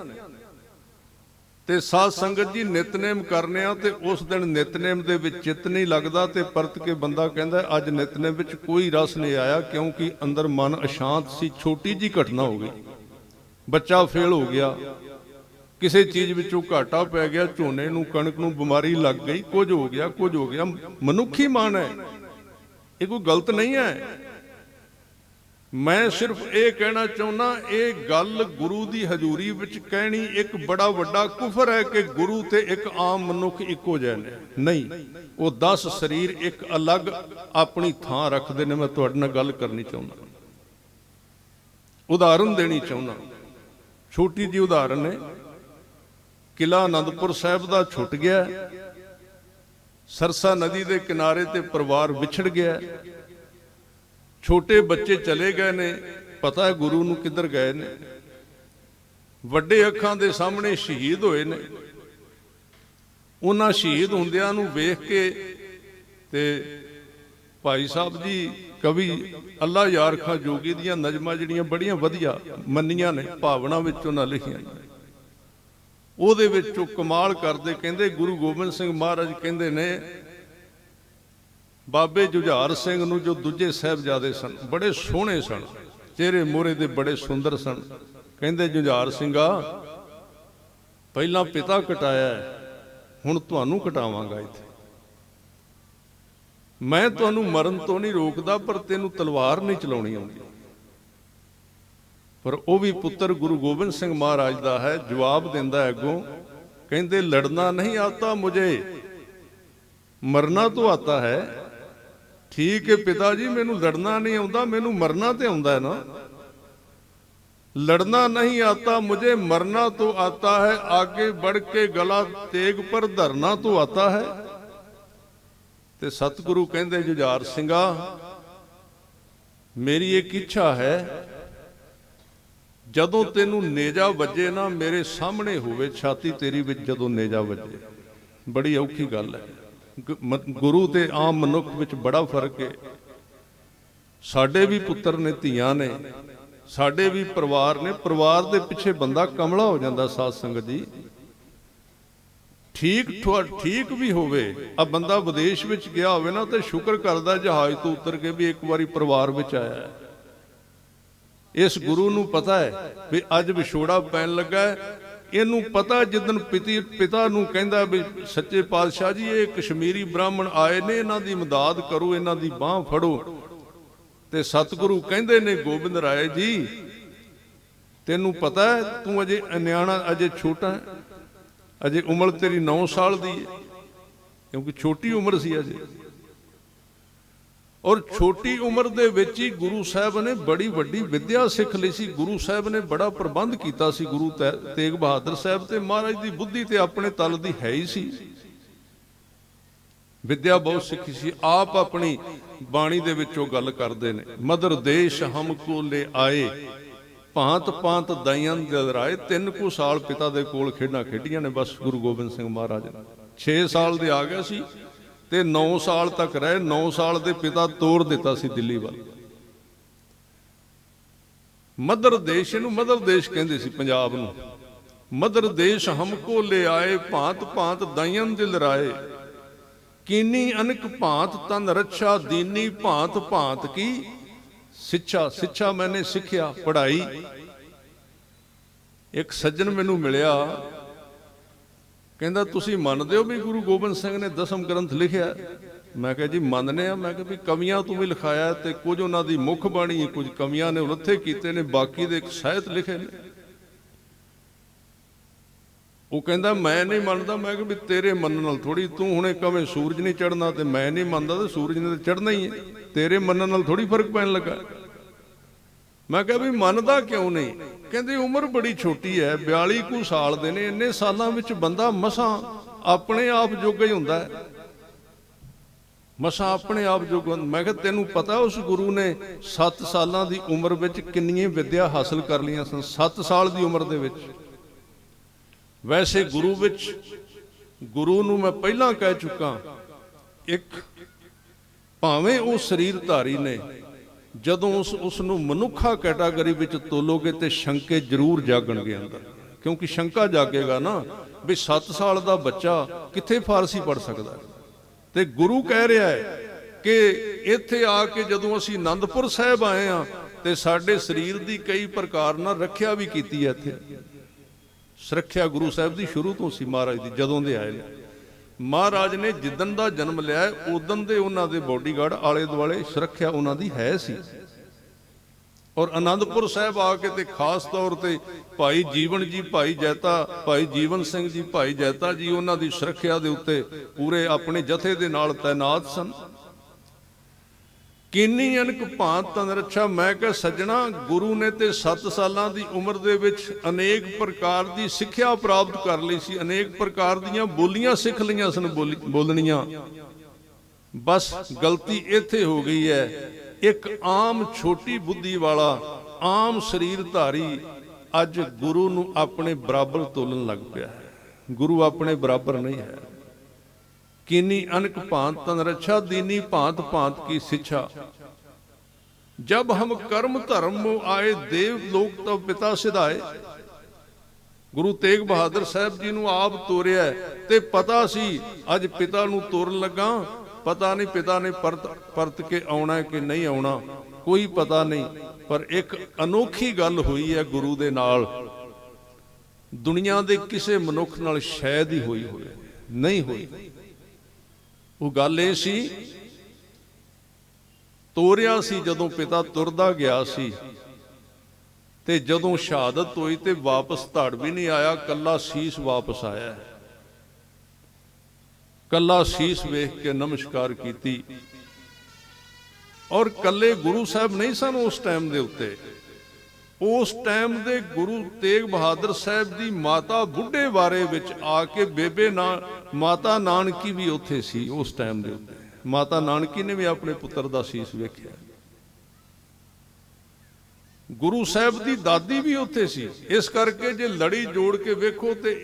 Speaker 1: ਤੇ ਸਾਧ ਸੰਗਤ ਜੀ ਨਿਤਨੇਮ ਕਰਨੇ ਆ ਤੇ ਉਸ ਦਿਨ ਨਿਤਨੇਮ ਦੇ ਵਿੱਚ ਚਿੱਤ ਨਹੀਂ ਲੱਗਦਾ ਤੇ ਪਰਤ ਕੇ ਬੰਦਾ ਕਹਿੰਦਾ ਅੱਜ ਨਿਤਨੇਮ ਵਿੱਚ ਕੋਈ ਰਸ ਨਹੀਂ ਆਇਆ, ਕਿਉਂਕਿ ਅੰਦਰ ਮਨ ਅਸ਼ਾਂਤ ਸੀ। ਛੋਟੀ ਜੀ ਘਟਨਾ ਹੋ ਗਈ, ਬੱਚਾ ਫੇਲ ਹੋ ਗਿਆ, ਕਿਸੇ ਚੀਜ਼ ਵਿੱਚੋਂ ਘਾਟਾ ਪੈ ਗਿਆ, ਝੋਨੇ ਨੂੰ, ਕਣਕ ਨੂੰ ਬਿਮਾਰੀ ਲੱਗ ਗਈ, ਕੁਝ ਹੋ ਗਿਆ, ਕੁਝ ਹੋ ਗਿਆ। ਮਨੁੱਖੀ ਮਨ ਹੈ, ਇਹ ਕੋਈ ਗਲਤ ਨਹੀਂ ਹੈ। ਮੈਂ ਸਿਰਫ ਇਹ ਕਹਿਣਾ ਚਾਹੁੰਦਾ, ਇਹ ਗੱਲ ਗੁਰੂ ਦੀ ਹਜ਼ੂਰੀ ਵਿੱਚ ਕਹਿਣੀ ਇੱਕ ਬੜਾ ਵੱਡਾ ਕੁਫਰ ਹੈ ਕਿ ਗੁਰੂ ਤੇ ਇੱਕ ਆਮ ਮਨੁੱਖ ਇੱਕੋ ਜਿਹੇ ਨੇ। ਨਹੀਂ, ਉਹ 10 ਸਰੀਰ ਇੱਕ ਅਲੱਗ ਆਪਣੀ ਥਾਂ ਰੱਖਦੇ ਨੇ। ਮੈਂ ਤੁਹਾਡੇ ਨਾਲ ਗੱਲ ਕਰਨੀ ਚਾਹੁੰਦਾ, ਉਦਾਹਰਨ ਦੇਣੀ ਚਾਹੁੰਦਾ। ਛੋਟੀ ਜਿਹੀ ਉਦਾਹਰਨ ਹੈ। ਕਿਲਾ ਅਨੰਦਪੁਰ ਸਾਹਿਬ ਦਾ ਛੁੱਟ ਗਿਆ, ਸਰਸਾ ਨਦੀ ਦੇ ਕਿਨਾਰੇ ਤੇ ਪਰਿਵਾਰ ਵਿਛੜ ਗਿਆ, ਛੋਟੇ ਬੱਚੇ ਚਲੇ ਗਏ ਨੇ, ਪਤਾ ਹੈ ਗੁਰੂ ਨੂੰ ਕਿੱਧਰ ਗਏ ਨੇ, ਵੱਡੇ ਅੱਖਾਂ ਦੇ ਸਾਹਮਣੇ ਸ਼ਹੀਦ ਹੋਏ ਨੇ। ਉਹਨਾਂ ਸ਼ਹੀਦ ਹੁੰਦਿਆਂ ਨੂੰ ਵੇਖ ਕੇ ਤੇ ਭਾਈ ਸਾਹਿਬ ਜੀ ਕਵੀ ਅੱਲਾ ਯਾਰ ਖਾਂ ਜੋਗੀ ਦੀਆਂ ਨਜ਼ਮਾਂ ਜਿਹੜੀਆਂ ਬੜੀਆਂ ਵਧੀਆ ਮੰਨੀਆਂ ਨੇ, ਭਾਵਨਾ ਵਿੱਚ ਉਹਨਾਂ ਲਿਖੀਆਂ, ਉਹਦੇ ਵਿੱਚ ਉਹ ਕਮਾਲ ਕਰਦੇ। ਕਹਿੰਦੇ ਗੁਰੂ ਗੋਬਿੰਦ ਸਿੰਘ ਮਹਾਰਾਜ ਕਹਿੰਦੇ ਨੇ ਬਾਬੇ ਜੁਝਾਰ ਸਿੰਘ ਨੂੰ, ਜੋ ਦੂਜੇ ਸਾਹਿਬਜ਼ਾਦੇ ਸਨ, ਬੜੇ ਸੋਹਣੇ ਸਨ, ਚਿਹਰੇ ਮੋਹਰੇ ਦੇ ਬੜੇ ਸੁੰਦਰ ਸਨ। ਕਹਿੰਦੇ ਜੁਝਾਰ ਸਿੰਘਾ, ਪਹਿਲਾਂ ਪਿਤਾ ਕਟਾਇਆ, ਹੁਣ ਤੁਹਾਨੂੰ ਕਟਾਵਾਂਗਾ। ਇੱਥੇ ਮੈਂ ਤੁਹਾਨੂੰ ਮਰਨ ਤੋਂ ਨਹੀਂ ਰੋਕਦਾ, ਪਰ ਤੈਨੂੰ ਤਲਵਾਰ ਨਹੀਂ ਚਲਾਉਣੀ ਆਉਂਦੀ। ਪਰ ਉਹ ਵੀ ਪੁੱਤਰ ਗੁਰੂ ਗੋਬਿੰਦ ਸਿੰਘ ਮਹਾਰਾਜ ਦਾ ਹੈ। ਜਵਾਬ ਦਿੰਦਾ ਅੱਗੋਂ, ਕਹਿੰਦੇ ਲੜਨਾ ਨਹੀਂ ਆਤਾ ਮੁਝੇ, ਮਰਨਾ ਤੋਂ ਆਤਾ ਹੈ। ਠੀਕ ਹੈ ਪਿਤਾ ਜੀ, ਮੈਨੂੰ ਲੜਨਾ ਨਹੀਂ ਆਉਂਦਾ, ਮੈਨੂੰ ਮਰਨਾ ਤੇ ਆਉਂਦਾ ਹੈ ਨਾ। ਲੜਨਾ ਨਹੀਂ ਆਤਾ ਮੁਝੇ, ਮਰਨਾ ਤੋਂ ਆਤਾ ਹੈ। ਆਗੇ बढ़ के गला तेग पर धरना तो आता है। ਤੇ ਸਤਿਗੁਰੂ ਕਹਿੰਦੇ ਜੁਝਾਰ ਸਿੰਘਾ, ਮੇਰੀ ਇੱਕ ਇੱਛਾ ਹੈ, ਜਦੋਂ ਤੈਨੂੰ ਨੇਜਾ ਵੱਜੇ ਨਾ, ਮੇਰੇ ਸਾਹਮਣੇ ਹੋਵੇ, ਛਾਤੀ ਤੇਰੀ ਵਿੱਚ ਜਦੋਂ ਨੇਜਾ ਵੱਜੇ। ਬੜੀ ਔਖੀ ਗੱਲ ਹੈ। ਗੁਰੂ ਤੇ ਆਮ ਮਨੁੱਖ ਵਿੱਚ ਬੜਾ ਫਰਕ ਹੈ। ਸਾਡੇ ਵੀ ਪੁੱਤਰ ਨੇ, ਧੀਆਂ ਨੇ, ਸਾਡੇ ਵੀ ਪਰਿਵਾਰ ਨੇ। ਪਰਿਵਾਰ ਦੇ ਪਿੱਛੇ ਬੰਦਾ ਕਮਲਾ ਹੋ ਜਾਂਦਾ ਸਾਧ ਸੰਗਤ ਜੀ। ਠੀਕ ਵੀ ਹੋਵੇ, ਆ ਬੰਦਾ ਵਿਦੇਸ਼ ਵਿੱਚ ਗਿਆ ਹੋਵੇ ਨਾ ਤੇ ਸ਼ੁਕਰ ਕਰਦਾ ਜਹਾਜ਼ ਤੋਂ ਉਤਰ ਕੇ ਵੀ ਇੱਕ ਵਾਰੀ ਪਰਿਵਾਰ ਵਿੱਚ ਆਇਆ ਹੈ। ਇਸ ਗੁਰੂ ਨੂੰ ਪਤਾ ਹੈ ਵੀ ਅੱਜ ਵਿਛੋੜਾ ਪੈਣ ਲੱਗਾ ਹੈ। ਇਹਨੂੰ ਪਤਾ ਜਿੱਦਣ ਪਿਤਾ ਨੂੰ ਕਹਿੰਦਾ ਵੀ ਸੱਚੇ ਪਾਤਸ਼ਾਹ ਜੀ ਇਹ ਕਸ਼ਮੀਰੀ ਬ੍ਰਾਹਮਣ ਆਏ ਨੇ, ਇਹਨਾਂ ਦੀ ਮਦਦ ਕਰੋ, ਇਹਨਾਂ ਦੀ ਬਾਹ ਫੜੋ। ਤੇ ਸਤਿਗੁਰੂ ਕਹਿੰਦੇ ਨੇ, ਗੋਬਿੰਦ ਰਾਏ ਜੀ ਤੈਨੂੰ ਪਤਾ ਹੈ ਤੂੰ ਅਜੇ ਨਿਆਣਾ, ਅਜੇ ਛੋਟਾ ਹੈ, ਅਜੇ ਉਮਰ ਤੇਰੀ 9 ਸਾਲ ਦੀ ਹੈ, ਕਿਉਂਕਿ ਛੋਟੀ ਉਮਰ ਸੀ ਅਜੇ। ਔਰ ਛੋਟੀ ਉਮਰ ਦੇ ਵਿੱਚ ਹੀ ਗੁਰੂ ਸਾਹਿਬ ਨੇ ਬੜੀ ਵੱਡੀ ਵਿਦਿਆ ਸਿੱਖ ਲਈ ਸੀ। ਗੁਰੂ ਸਾਹਿਬ ਨੇ ਬੜਾ ਪ੍ਰਬੰਧ ਕੀਤਾ ਸੀ। ਗੁਰੂ ਤੇਗ ਬਹਾਦਰ ਸਾਹਿਬ ਤੇ ਮਹਾਰਾਜ ਦੀ ਬੁੱਧੀ ਤੇ ਆਪਣੇ ਤਲ ਦੀ ਹੈ ਹੀ ਸੀ, ਵਿਦਿਆ ਬਹੁਤ ਸਿੱਖੀ ਸੀ। ਆਪ ਆਪਣੀ ਬਾਣੀ ਦੇ ਵਿੱਚੋਂ ਗੱਲ ਕਰਦੇ ਨੇ, ਮਦਰ ਦੇਸ਼ ਹਮ ਕੋ ਲੈ ਆਏ, ਭਾਂਤ ਭਾਂਤ ਦਾਈਆਂ ਦਿਲ ਰਾਏ। 3 ਕੁ ਸਾਲ ਪਿਤਾ ਦੇ ਕੋਲ ਖੇਡਾਂ ਖੇਡੀਆਂ ਨੇ ਬਸ ਗੁਰੂ ਗੋਬਿੰਦ ਸਿੰਘ ਮਹਾਰਾਜ ਨੇ। 6 ਸਾਲ ਦੇ ਆ ਗਿਆ ਸੀ ਤੇ 9 ਸਾਲ ਤੱਕ ਰਹੇ। 9 ਸਾਲ ਦੇ ਪਿਤਾ ਤੋਰ ਦਿੱਤਾ ਸੀ ਦਿੱਲੀ ਵੱਲ। ਮਦਰ ਦੇਸ਼, ਇਹਨੂੰ ਮਦਰ ਦੇਸ਼ ਕਹਿੰਦੇ ਸੀ ਪੰਜਾਬ ਨੂੰ। ਮਦਰ ਦੇਸ਼ ਹਮ ਕੋ ਲੈ ਆਏ, ਭਾਂਤ ਭਾਂਤ ਦਾਈਆਂ ਦਿਲ ਰਾਏ, ਕੀਨੀ ਅਨਕ ਭਾਂਤ ਤਨ ਰੱਛਾ, ਦੀਨੀ ਭਾਂਤ ਭਾਂਤ ਕੀ ਸਿੱਛਾ। ਸਿੱਛਾ ਮੈਨੇ ਸਿੱਖਿਆ, ਪੜ੍ਹਾਈ। ਇੱਕ ਸੱਜਣ ਮੈਨੂੰ ਮਿਲਿਆ, ਕਹਿੰਦਾ ਤੁਸੀਂ ਮੰਨਦੇ ਹੋ ਵੀ ਗੁਰੂ ਗੋਬਿੰਦ ਸਿੰਘ ਨੇ 10ਮ ਗ੍ਰੰਥ ਲਿਖਿਆ? ਮੈਂ ਕਿਹਾ ਜੀ ਮੰਨਦੇ ਆ। ਮੈਂ ਕਿਹਾ ਵੀ ਕਵੀਆਂ ਤੋਂ ਵੀ ਲਿਖਾਇਆ ਤੇ ਕੁਝ ਉਹਨਾਂ ਦੀ ਮੁੱਖ ਬਾਣੀ, ਕੁਝ ਕਵੀਆਂ ਨੇ ਉਲੱਥੇ ਕੀਤੇ ਨੇ, ਬਾਕੀ ਦੇ ਇੱਕ ਸਾਹਿਤ ਲਿਖੇ ਨੇ। ਉਹ ਕਹਿੰਦਾ ਮੈਂ ਨਹੀਂ ਮੰਨਦਾ। ਮੈਂ ਕਿਹਾ ਵੀ ਤੇਰੇ ਮੰਨਣ ਨਾਲ ਥੋੜੀ, ਤੂੰ ਹੁਣੇ ਕਵੇਂ ਸੂਰਜ ਨਹੀਂ ਚੜ੍ਹਨਾ ਤੇ ਮੈਂ ਨਹੀਂ ਮੰਨਦਾ, ਤੇ ਸੂਰਜ ਨੇ ਤਾਂ ਚੜ੍ਹਨਾ ਹੀ ਹੈ, ਤੇਰੇ ਮੰਨਣ ਨਾਲ ਥੋੜੀ ਫਰਕ ਪੈਣ ਲੱਗਾ। ਮੈਂ ਕਿਹਾ ਵੀ ਮੰਨਦਾ ਕਿਉਂ ਨਹੀਂ? ਕਹਿੰਦੇ ਉਮਰ ਬੜੀ ਛੋਟੀ ਹੈ, 42 ਕੁ ਸਾਲ ਦੇ ਨੇ। ਇੰਨੇ ਸਾਲਾਂ ਵਿੱਚ ਬੰਦਾ ਮਸਾਂ ਆਪਣੇ ਆਪ ਜੋਗਾ ਹੀ ਹੁੰਦਾ ਹੈ, ਮਸਾਂ ਆਪਣੇ ਆਪ ਜੋਗਾ। ਮੈਂ ਕਿਹਾ ਤੈਨੂੰ ਪਤਾ ਉਸ ਗੁਰੂ ਨੇ 7 ਸਾਲਾਂ ਦੀ ਉਮਰ ਵਿੱਚ ਕਿੰਨੀਆਂ ਵਿਦਿਆ ਹਾਸਲ ਕਰ ਲਈਆਂ ਸਨ? 7 ਸਾਲ ਦੀ ਉਮਰ ਦੇ ਵਿੱਚ। ਵੈਸੇ ਗੁਰੂ ਨੂੰ ਮੈਂ ਪਹਿਲਾਂ ਕਹਿ ਚੁੱਕਾ, ਇੱਕ ਭਾਵੇਂ ਉਹ ਸਰੀਰ ਧਾਰੀ ਨੇ, ਜਦੋਂ ਉਸ ਨੂੰ ਮਨੁੱਖਾ ਕੈਟਾਗਰੀ ਵਿੱਚ ਤੋਲੋਗੇ ਤੇ ਸ਼ੰਕੇ ਜ਼ਰੂਰ ਜਾਗਣਗੇ ਅੰਦਰ। ਕਿਉਂਕਿ ਸ਼ੰਕਾ ਜਾਗੇਗਾ ਨਾ ਵੀ 7 ਸਾਲ ਦਾ ਬੱਚਾ ਕਿੱਥੇ ਫਾਰਸੀ ਪੜ੍ਹ ਸਕਦਾ। ਤੇ ਗੁਰੂ ਕਹਿ ਰਿਹਾ ਹੈ ਕਿ ਇੱਥੇ ਆ ਕੇ ਜਦੋਂ ਅਸੀਂ ਆਨੰਦਪੁਰ ਸਾਹਿਬ ਆਏ ਆ ਤੇ ਸਾਡੇ ਸਰੀਰ ਦੀ ਕਈ ਪ੍ਰਕਾਰ ਨਾਲ ਰੱਖਿਆ ਵੀ ਕੀਤੀ ਹੈ। ਇੱਥੇ ਸੁਰੱਖਿਆ ਗੁਰੂ ਸਾਹਿਬ ਦੀ ਸ਼ੁਰੂ ਤੋਂ ਸੀ, ਮਹਾਰਾਜ ਦੀ ਜਦੋਂ ਦੇ ਆਏ ਨੇ। ਮਹਾਰਾਜ ਨੇ ਜਿੱਦਣ ਦਾ ਜਨਮ ਲਿਆ ਉਦੋਂ ਦੇ ਉਹਨਾਂ ਦੇ ਬੋਡੀਗਾਰਡ ਆਲੇ ਦੁਆਲੇ ਸੁਰੱਖਿਆ ਉਹਨਾਂ ਦੀ ਹੈ ਸੀ। ਔਰ ਆਨੰਦਪੁਰ ਸਾਹਿਬ ਆ ਕੇ ਤੇ ਖਾਸ ਤੌਰ ਤੇ ਭਾਈ ਜੀਵਨ ਜੀ, ਭਾਈ ਜੈਤਾ, ਭਾਈ ਜੀਵਨ ਸਿੰਘ ਜੀ, ਭਾਈ ਜੈਤਾ ਜੀ ਉਹਨਾਂ ਦੀ ਸੁਰੱਖਿਆ ਦੇ ਉੱਤੇ ਪੂਰੇ ਆਪਣੇ ਜਥੇ ਦੇ ਨਾਲ ਤੈਨਾਤ ਸਨ। ਕੀਨੀ ਅਨਕ ਭਾਂਤ ਤਨ ਰੱਛਾ। ਮੈਂ ਕਿਹਾ ਸੱਜਣਾ, ਗੁਰੂ ਨੇ ਤੇ 7 ਸਾਲਾਂ ਦੀ ਉਮਰ ਦੇ ਵਿੱਚ ਅਨੇਕ ਪ੍ਰਕਾਰ ਦੀ ਸਿੱਖਿਆ ਪ੍ਰਾਪਤ ਕਰ ਲਈ ਸੀ, ਅਨੇਕ ਪ੍ਰਕਾਰ ਦੀਆਂ ਬੋਲੀਆਂ ਸਿੱਖ ਲਈਆਂ ਸਨ ਬੋਲਣੀਆਂ। ਬਸ ਗਲਤੀ ਇੱਥੇ ਹੋ ਗਈ ਹੈ, ਇੱਕ ਆਮ ਛੋਟੀ ਬੁੱਧੀ ਵਾਲਾ, ਆਮ ਸਰੀਰ ਧਾਰੀ ਅੱਜ ਗੁਰੂ ਨੂੰ ਆਪਣੇ ਬਰਾਬਰ ਤੋਲਣ ਲੱਗ ਪਿਆ ਹੈ। ਗੁਰੂ ਆਪਣੇ ਬਰਾਬਰ ਨਹੀਂ ਹੈ। ਕੀਨੀ अनक भांत तन रक्षा, दीनी भांत भांत की शिक्षा। जब हम कर्म धर्म आए, देव लोक तब पिता सिधाए। गुरु तेग बहादुर साहब जी नूं आप तोरिया ते पता सी अज पिता नूं तोरन लगा, पता नहीं पिता ने परत के आउणा है कि नहीं आउणा, कोई पता नहीं। पर एक अनोखी गल हुई है गुरु दे नाल, दुनिया दे किसे मनुख नाल शायद ही हुई होवे, नहीं हुई। वो गल ये सी, ਤੋਰਿਆ ਸੀ ਜਦੋਂ ਪਿਤਾ ਤੁਰਦਾ ਗਿਆ ਸੀ ਤੇ ਜਦੋਂ ਸ਼ਹਾਦਤ ਹੋਈ ਤੇ ਵਾਪਸ ਧੜ ਵੀ ਨਹੀਂ ਆਇਆ, ਕੱਲਾ ਸੀਸ ਵਾਪਸ ਆਇਆ। ਕੱਲਾ ਸੀਸ ਵੇਖ ਕੇ ਨਮਸਕਾਰ ਕੀਤੀ। ਔਰ ਕੱਲੇ ਗੁਰੂ ਸਾਹਿਬ ਨਹੀਂ ਸਨ ਉਸ ਟਾਈਮ ਦੇ ਉੱਤੇ, ਉਸ ਟਾਈਮ ਦੇ ਗੁਰੂ ਤੇਗ ਬਹਾਦਰ ਸਾਹਿਬ ਦੀ ਮਾਤਾ ਬੁੱਢੇ ਬਾਰੇ ਵਿੱਚ ਆ ਕੇ ਬੇਬੇ ਮਾਤਾ ਨਾਨਕੀ ਵੀ ਉੱਥੇ ਸੀ ਉਸ ਟਾਈਮ ਦੇ ਉੱਤੇ। माता नानकी ने भी अपने पुत्र का शीश वेख्या। गुरु साहब की दादी भी उत्थे सी। इस करके जे लड़ी जोड़ के वेखो तो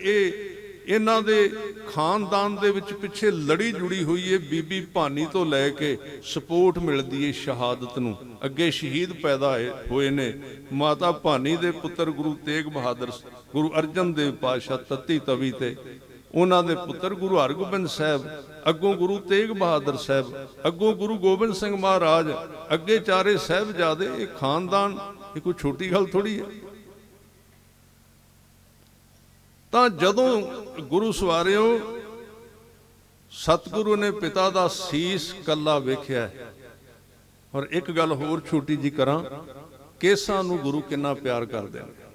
Speaker 1: ਇਹਨਾਂ ਦੇ ਖਾਨਦਾਨ ਦੇ ਵਿੱਚ ਪਿੱਛੇ ਲੜੀ ਜੁੜੀ ਹੋਈ ਹੈ। ਬੀਬੀ ਭਾਨੀ ਤੋਂ ਲੈ ਕੇ ਸਪੋਰਟ ਮਿਲਦੀ ਹੈ ਸ਼ਹਾਦਤ ਨੂੰ। ਅੱਗੇ ਸ਼ਹੀਦ ਪੈਦਾ ਹੋਏ ਨੇ। ਮਾਤਾ ਭਾਨੀ ਦੇ ਪੁੱਤਰ ਗੁਰੂ ਤੇਗ ਬਹਾਦਰ, ਗੁਰੂ ਅਰਜਨ ਦੇਵ ਪਾਤਸ਼ਾਹ ਤੱਤੀ ਤਵੀ ਤੇ, ਉਹਨਾਂ ਦੇ ਪੁੱਤਰ ਗੁਰੂ ਹਰਗੋਬਿੰਦ ਸਾਹਿਬ, ਅੱਗੋਂ ਗੁਰੂ ਤੇਗ ਬਹਾਦਰ ਸਾਹਿਬ, ਅੱਗੋਂ ਗੁਰੂ ਗੋਬਿੰਦ ਸਿੰਘ ਮਹਾਰਾਜ, ਅੱਗੇ ਚਾਰੇ ਸਾਹਿਬਜ਼ਾਦੇ। ਇਹ ਖਾਨਦਾਨ ਇਹ ਕੋਈ ਛੋਟੀ ਗੱਲ ਥੋੜੀ ਹੈ। ਤਾਂ ਜਦੋਂ ਗੁਰੂ ਸਵਾਰਿਓ ਸਤਿਗੁਰੂ ਨੇ ਪਿਤਾ ਦਾ ਸੀਸ ਕੱਲਾ ਵੇਖਿਆ। ਔਰ ਇੱਕ ਗੱਲ ਹੋਰ ਛੋਟੀ ਜੀ ਕਰਾਂ, ਕੇਸਾਂ ਨੂੰ ਗੁਰੂ ਕਿੰਨਾ ਪਿਆਰ ਕਰਦੇ ਨੇ।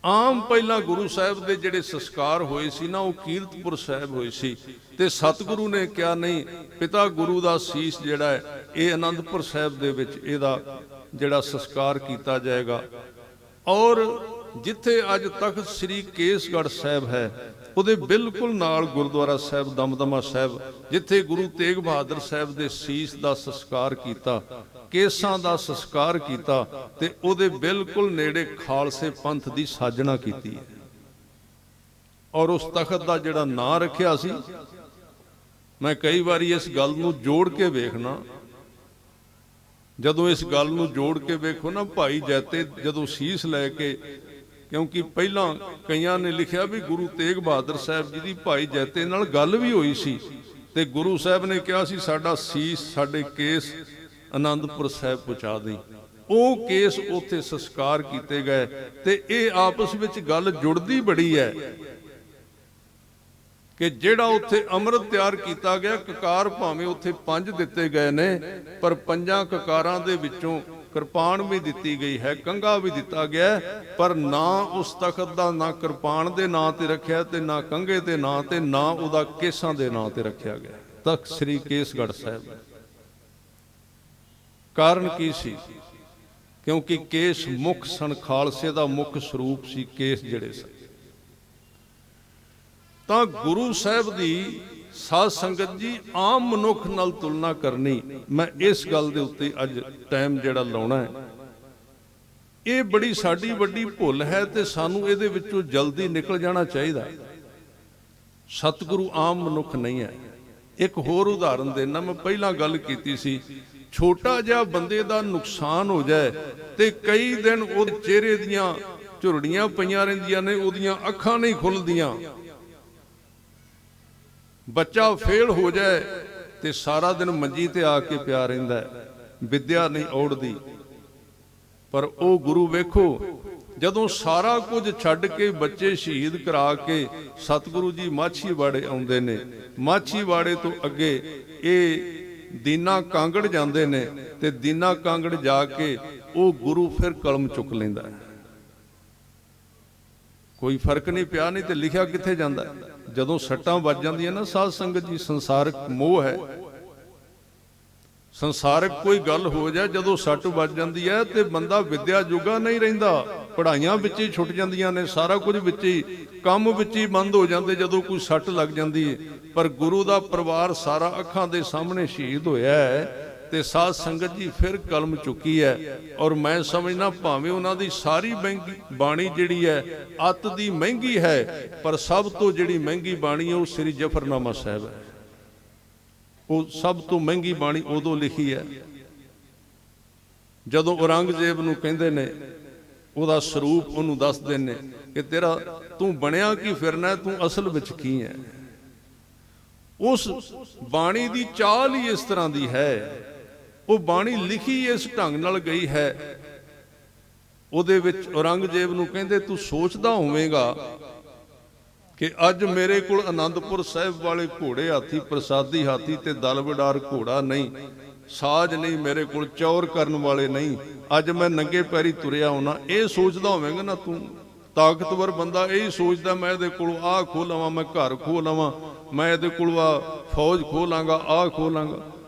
Speaker 1: ਆਮ ਪਹਿਲਾਂ ਗੁਰੂ ਸਾਹਿਬ ਦੇ ਜਿਹੜੇ ਸੰਸਕਾਰ ਹੋਏ ਸੀ ਨਾ, ਉਹ ਕੀਰਤਪੁਰ ਸਾਹਿਬ ਹੋਏ ਸੀ, ਤੇ ਸਤਿਗੁਰੂ ਨੇ ਕਿਹਾ ਨਹੀਂ, ਪਿਤਾ ਗੁਰੂ ਦਾ ਸੀਸ ਜਿਹੜਾ ਹੈ ਇਹ ਆਨੰਦਪੁਰ ਸਾਹਿਬ ਦੇ ਵਿੱਚ ਇਹਦਾ ਜਿਹੜਾ ਸੰਸਕਾਰ ਕੀਤਾ ਜਾਏਗਾ। ਔਰ ਜਿੱਥੇ ਅੱਜ ਤਖਤ ਸ੍ਰੀ ਕੇਸਗੜ੍ਹ ਸਾਹਿਬ ਹੈ, ਉਹਦੇ ਬਿਲਕੁਲ ਨਾਲ ਗੁਰਦੁਆਰਾ ਸਾਹਿਬ ਦਮਦਮਾ ਸਾਹਿਬ, ਜਿੱਥੇ ਗੁਰੂ ਤੇਗ ਬਹਾਦਰ ਸਾਹਿਬ ਦੇ ਸੀਸ ਦਾ ਸੰਸਕਾਰ ਕੀਤਾ, ਕੇਸਾਂ ਦਾ ਸੰਸਕਾਰ ਕੀਤਾ, ਤੇ ਉਹਦੇ ਬਿਲਕੁਲ ਨੇੜੇ ਖਾਲਸੇ ਪੰਥ ਦੀ ਸਾਜਣਾ ਕੀਤੀ ਹੈ। ਔਰ ਉਸ ਤਖਤ ਦਾ ਜਿਹੜਾ ਨਾਂ ਰੱਖਿਆ ਸੀ, ਮੈਂ ਕਈ ਵਾਰੀ ਇਸ ਗੱਲ ਨੂੰ ਜੋੜ ਕੇ ਵੇਖਣਾ। ਜਦੋਂ ਇਸ ਗੱਲ ਨੂੰ ਜੋੜ ਕੇ ਵੇਖੋ ਨਾ, ਭਾਈ ਜੈਤੇ ਜਦੋਂ ਸੀਸ ਲੈ ਕੇ, ਕਿਉਂਕਿ ਪਹਿਲਾਂ ਕਈਆਂ ਨੇ ਲਿਖਿਆ ਵੀ ਗੁਰੂ ਤੇਗ ਬਹਾਦਰ ਸਾਹਿਬ ਜੀ ਦੀ ਭਾਈ ਜੈਤੇ ਨਾਲ ਗੱਲ ਵੀ ਹੋਈ ਸੀ, ਤੇ ਗੁਰੂ ਸਾਹਿਬ ਨੇ ਕਿਹਾ ਸੀ ਸਾਡਾ ਸੀਸ, ਸਾਡੇ ਕੇਸ ਆਨੰਦਪੁਰ ਸਾਹਿਬ ਪਹੁੰਚਾ ਦੇਈ। ਉਹ ਕੇਸ ਉੱਥੇ ਸੰਸਕਾਰ ਕੀਤੇ ਗਏ। ਤੇ ਇਹ ਆਪਸ ਵਿੱਚ ਗੱਲ ਜੁੜਦੀ ਬੜੀ ਹੈ ਕਿ ਜਿਹੜਾ ਉੱਥੇ ਅੰਮ੍ਰਿਤ ਤਿਆਰ ਕੀਤਾ ਗਿਆ, ਕਕਾਰ ਭਾਵੇਂ ਉੱਥੇ 5 ਦਿੱਤੇ ਗਏ ਨੇ, ਪਰ 5 ਕਕਾਰਾਂ ਦੇ ਵਿੱਚੋਂ ਕਿਰਪਾਨ ਵੀ ਦਿੱਤੀ ਗਈ ਹੈ, ਕੰਘਾ ਵੀ ਦਿੱਤਾ ਗਿਆ, ਪਰ ਨਾ ਉਸ ਤਖਤ ਦਾ ਨਾ ਕਿਰਪਾਨ ਦੇ ਨਾਂ ਤੇ ਰੱਖਿਆ, ਤੇ ਨਾ ਕੰਘੇ ਦੇ ਨਾਂ ਤੇ, ਨਾ ਉਹਦਾ ਕੇਸਾਂ ਦੇ ਨਾਂ ਤੇ ਰੱਖਿਆ ਗਿਆ। ਤਖਤ ਸ੍ਰੀ ਕੇਸਗੜ੍ਹ ਸਾਹਿਬ। ਕਾਰਨ ਕੀ ਸੀ? ਕਿਉਂਕਿ ਕੇਸ ਮੁੱਖ ਸਨ, ਖਾਲਸੇ ਦਾ ਮੁੱਖ ਸਰੂਪ ਸੀ ਕੇਸ ਜਿਹੜੇ ਸਨ। ਤਾਂ ਗੁਰੂ ਸਾਹਿਬ ਦੀ ਸਾਧ ਸੰਗਤ ਜੀ ਆਮ ਮਨੁੱਖ ਨਾਲ ਤੁਲਨਾ ਕਰਨੀ, ਮੈਂ ਇਸ ਗੱਲ ਦੇ ਉੱਤੇ ਅੱਜ ਟਾਈਮ ਜਿਹੜਾ ਲਾਉਣਾ ਹੈ, ਇਹ ਬੜੀ ਸਾਡੀ ਵੱਡੀ ਭੁੱਲ ਹੈ, ਤੇ ਸਾਨੂੰ ਇਹਦੇ ਵਿੱਚੋਂ ਜਲਦੀ ਨਿਕਲ ਜਾਣਾ ਚਾਹੀਦਾ। ਸਤਿਗੁਰੂ ਆਮ ਮਨੁੱਖ ਨਹੀਂ ਹੈ। ਇੱਕ ਹੋਰ ਉਦਾਹਰਨ ਦੇਣਾ, ਮੈਂ ਪਹਿਲਾਂ ਗੱਲ ਕੀਤੀ ਸੀ, ਛੋਟਾ ਜਿਹਾ ਬੰਦੇ ਦਾ ਨੁਕਸਾਨ ਹੋ ਜਾਏ ਤੇ ਕਈ ਦਿਨ ਉਹਦੇ ਚਿਹਰੇ ਦੀਆਂ ਝੁਰੜੀਆਂ ਪਈਆਂ ਰਹਿੰਦੀਆਂ ਨੇ, ਉਹਦੀਆਂ ਅੱਖਾਂ ਨਹੀਂ ਖੁੱਲਦੀਆਂ। ਬੱਚਾ ਫੇਲ ਹੋ ਜਾਏ ਤੇ ਸਾਰਾ ਦਿਨ ਮੰਜੀ ਤੇ ਆ ਕੇ ਪਿਆ ਰਹਿੰਦਾ, ਵਿਦਿਆ ਨਹੀਂ ਔੜਦੀ। ਪਰ ਉਹ ਗੁਰੂ ਵੇਖੋ, ਜਦੋਂ ਸਾਰਾ ਕੁਝ ਛੱਡ ਕੇ ਬੱਚੇ ਸ਼ਹੀਦ ਕਰਾ ਕੇ ਸਤਿਗੁਰੂ ਜੀ ਮਾਛੀਵਾੜੇ ਆਉਂਦੇ ਨੇ, ਮਾਛੀਵਾੜੇ ਤੋਂ ਅੱਗੇ ਇਹ ਦੀਨਾ ਕਾਂਗੜ ਜਾਂਦੇ ਨੇ, ਤੇ ਦੀਨਾ ਕਾਂਗੜ ਜਾ ਕੇ ਉਹ ਗੁਰੂ ਫਿਰ ਕਲਮ ਚੁੱਕ ਲੈਂਦਾ। ਕੋਈ ਫਰਕ ਨਹੀਂ ਪਿਆ, ਨਹੀਂ ਤੇ ਲਿਖਿਆ ਕਿੱਥੇ ਜਾਂਦਾ। ਜਦੋਂ ਸੱਟਾਂ ਵੱਜ ਜਾਂਦੀਆਂ ਨਾ ਸਾਧ ਸੰਗਤ ਜੀ, ਸੰਸਾਰਿਕ ਮੋਹ ਹੈ, ਸੰਸਾਰਿਕ ਕੋਈ ਗੱਲ ਹੋ ਜਾਏ, ਜਦੋਂ ਸੱਟ ਵੱਜ ਜਾਂਦੀ ਹੈ ਤੇ ਬੰਦਾ ਵਿਦਿਆ ਜੋਗਾ ਨਹੀਂ ਰਹਿੰਦਾ। ਪੜ੍ਹਾਈਆਂ ਵਿੱਚ ਹੀ ਛੁੱਟ ਜਾਂਦੀਆਂ ਨੇ, ਸਾਰਾ ਕੁਝ ਵਿੱਚ ਹੀ, ਕੰਮ ਵਿੱਚ ਹੀ ਬੰਦ ਹੋ ਜਾਂਦੇ ਜਦੋਂ ਕੋਈ ਸੱਟ ਲੱਗ ਜਾਂਦੀ ਹੈ। ਪਰ ਗੁਰੂ ਦਾ ਪਰਿਵਾਰ ਸਾਰਾ ਅੱਖਾਂ ਦੇ ਸਾਹਮਣੇ ਸ਼ਹੀਦ ਹੋਇਆ ਹੈ, ਤੇ ਸਾਧ ਸੰਗਤ ਜੀ ਫਿਰ ਕਲਮ ਚੁੱਕੀ ਹੈ। ਔਰ ਮੈਂ ਸਮਝਣਾ, ਭਾਵੇਂ ਉਹਨਾਂ ਦੀ ਸਾਰੀ ਬਾਣੀ ਜਿਹੜੀ ਹੈ ਅੱਤ ਦੀ ਮਹਿੰਗੀ ਹੈ, ਪਰ ਸਭ ਤੋਂ ਜਿਹੜੀ ਮਹਿੰਗੀ ਬਾਣੀ ਹੈ ਉਹ ਸ੍ਰੀ ਜਫਰਨਾਮਾ ਸਾਹਿਬ ਹੈ। ਉਹ ਸਭ ਤੋਂ ਮਹਿੰਗੀ ਬਾਣੀ ਉਦੋਂ ਲਿਖੀ ਹੈ ਜਦੋਂ ਔਰੰਗਜ਼ੇਬ ਨੂੰ ਕਹਿੰਦੇ ਨੇ, ਉਹਦਾ ਸਰੂਪ ਉਹਨੂੰ ਦੱਸਦੇ ਨੇ ਕਿ ਤੇਰਾ ਤੂੰ ਬਣਿਆ ਕੀ ਫਿਰਨਾ, ਤੂੰ ਅਸਲ ਵਿੱਚ ਕੀ ਹੈ। ਉਸ ਬਾਣੀ ਦੀ ਚਾਲ ਹੀ ਇਸ ਤਰ੍ਹਾਂ ਦੀ ਹੈ, ਉਹ ਬਾਣੀ ਲਿਖੀ ਇਸ ਢੰਗ ਨਾਲ ਗਈ ਹੈ। ਉਹਦੇ ਵਿੱਚ ਔਰੰਗਜ਼ੇਬ ਨੂੰ ਕਹਿੰਦੇ, ਤੂੰ ਸੋਚਦਾ ਹੋਵੇਂਗਾ ਕਿ ਅੱਜ ਮੇਰੇ ਕੋਲ ਆਨੰਦਪੁਰ ਸਾਹਿਬ ਵਾਲੇ ਘੋੜੇ ਹਾਥੀ, ਪ੍ਰਸਾਦੀ ਹਾਥੀ ਤੇ ਦਲ ਵਡਾਰ ਘੋੜਾ ਨਹੀਂ, ਸਾਜ ਨਹੀਂ ਮੇਰੇ ਕੋਲ, ਚੌਰ ਕਰਨ ਵਾਲੇ ਨਹੀਂ, ਅੱਜ ਮੈਂ ਨੰਗੇ ਪੈਰੀ ਤੁਰਿਆ ਹੋਣਾ। ਇਹ ਸੋਚਦਾ ਹੋਵੇਂਗਾ ਨਾ ਤੂੰ, ਤਾਕਤਵਰ ਬੰਦਾ ਇਹੀ ਸੋਚਦਾ, ਮੈਂ ਇਹਦੇ ਕੋਲ ਆਹ ਖੋਹ ਲਵਾਂ, ਮੈਂ ਘਰ ਖੋਹ ਲਵਾਂ, ਮੈਂ ਇਹਦੇ ਕੋਲ ਫੌਜ ਖੋਹ ਲਾਂਗਾ, ਆਹ ਖੋਹ ਲਾਂਗਾ।